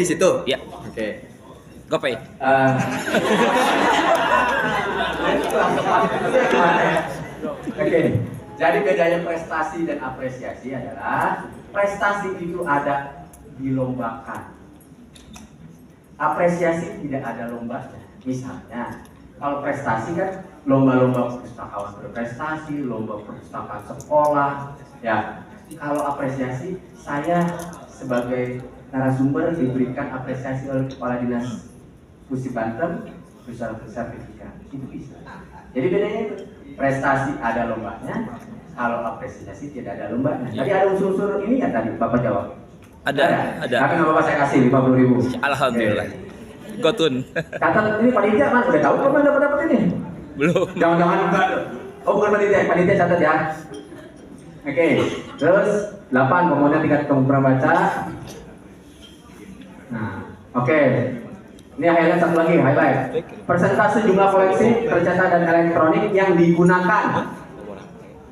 di situ. Ya. Oke. GoPay. Oke. Jadi bedanya prestasi dan apresiasi adalah prestasi itu ada dilombakan. Apresiasi tidak ada lombanya. Misalnya Kalau prestasi kan lomba-lomba pustakawan berprestasi, lomba perpustakaan sekolah, ya. Kalau apresiasi, saya sebagai narasumber diberikan apresiasi oleh Kepala Dinas Pusip Banten, bisa sertifikat, itu bisa. Jadi bedanya itu, prestasi ada lombanya, kalau apresiasi tidak ada lombanya. Tadi ada unsur-unsur ini nggak tadi Bapak jawab? Ada. Tapi nggak apa-apa, saya kasih 50.000. Alhamdulillah. Gotun. Catat ini panitia kan udah tahu kapan dapat ini? Belum. Jangan-jangan enggak. Oh bukan panitia catat ya. Oke, terus 8 pemohonnya tingkat kemampuan baca. Nah, oke. Ini highlight satu lagi, highlight. Persentase jumlah koleksi tercetak dan elektronik yang digunakan.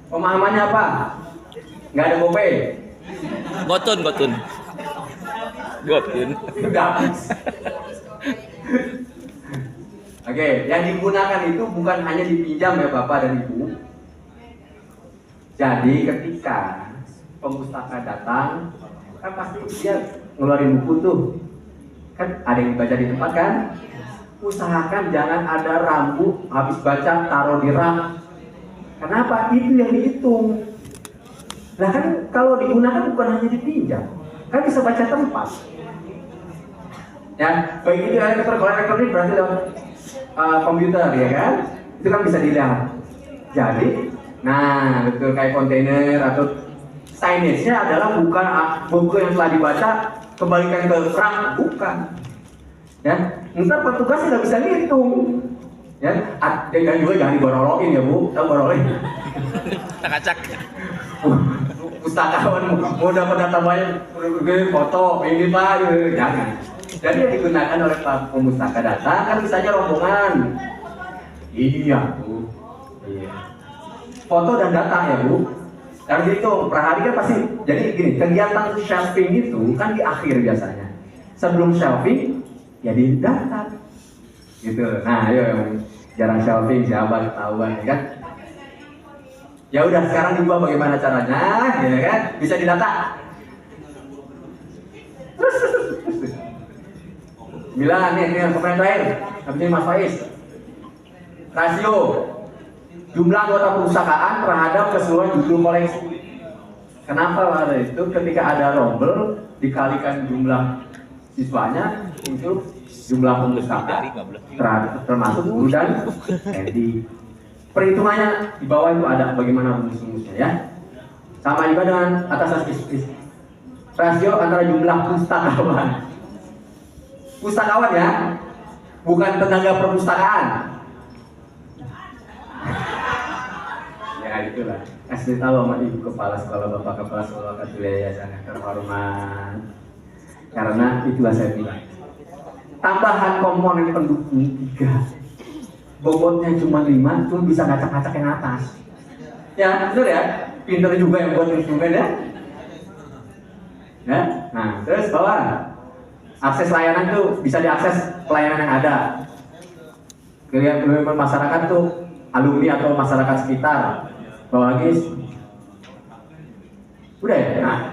Pemahamannya apa? Nggak ada gope. Gotun. Udah habis. Oke, yang digunakan itu bukan hanya dipinjam ya Bapak dan Ibu. Jadi ketika pemustaka datang, kan pasti dia ngeluarin buku tuh. Kan ada yang baca di tempat kan? Usahakan jangan ada rambu habis baca taruh di rak. Kenapa? Itu yang dihitung. Nah kan kalau digunakan bukan hanya dipinjam, kan bisa baca tempat. Ya, baik itu elektronik berarti lewat komputer ya kan? Itu kan bisa dilihat. Jadi, nah betul kayak kontainer atau signage-nya adalah bukan buku yang telah dibaca kembalikan ke rak, bukan. Ya, ntar petugas nggak bisa ngitung. Ya, dan juga jangan diboroloin ya Bu, tahu borolin? Acak-acak. Pustakawan mau dapat data banyak, foto ini Pak, jangan. Jadi yang digunakan oleh Pak Pemustaka data kan misalnya rombongan. Iya Bu. Iya. Foto dan data ya Bu. Harus dihitung per hari kan pasti. Jadi gini, kegiatan shelving itu kan di akhir biasanya. Sebelum shelving ya di data. Gitu. Nah, ayo yang jarang shelving siapa ketahuan ya kan? Ya udah sekarang dibuat bagaimana caranya, ya kan? Bisa didata. Bilang nih yang pemain terakhir, habis ini Mas Faiz. Rasio jumlah anggota perpustakaan terhadap keseluruhan judul koleksi. Kenapa ada itu? Ketika ada rombel dikalikan jumlah siswanya untuk jumlah perpustakaan termasuk guru dan Edi. Perhitungannya di bawah itu ada bagaimana rumus-rumusnya ya. Sama juga dengan atas rasio antara jumlah pustakawan ya, bukan tenaga perpustakaan. Ya itulah. Kasih tahu sama Ibu Kepala Sekolah, Bapak Kepala Sekolah Katuliya sangat terhormat. Karena itulah saya bilang. Tambahan komponen pendukung 3. Bobotnya cuma 5, cuma bisa ngacak-ngacak yang atas. Ya, betul ya? Pinter juga yang buat instrumen ya. Ya, nah terus bawah. Akses layanan tuh bisa diakses pelayanan yang ada. Kemudian masyarakat tuh alumni atau masyarakat sekitar. Bawah lagi. Udah ya? Nah.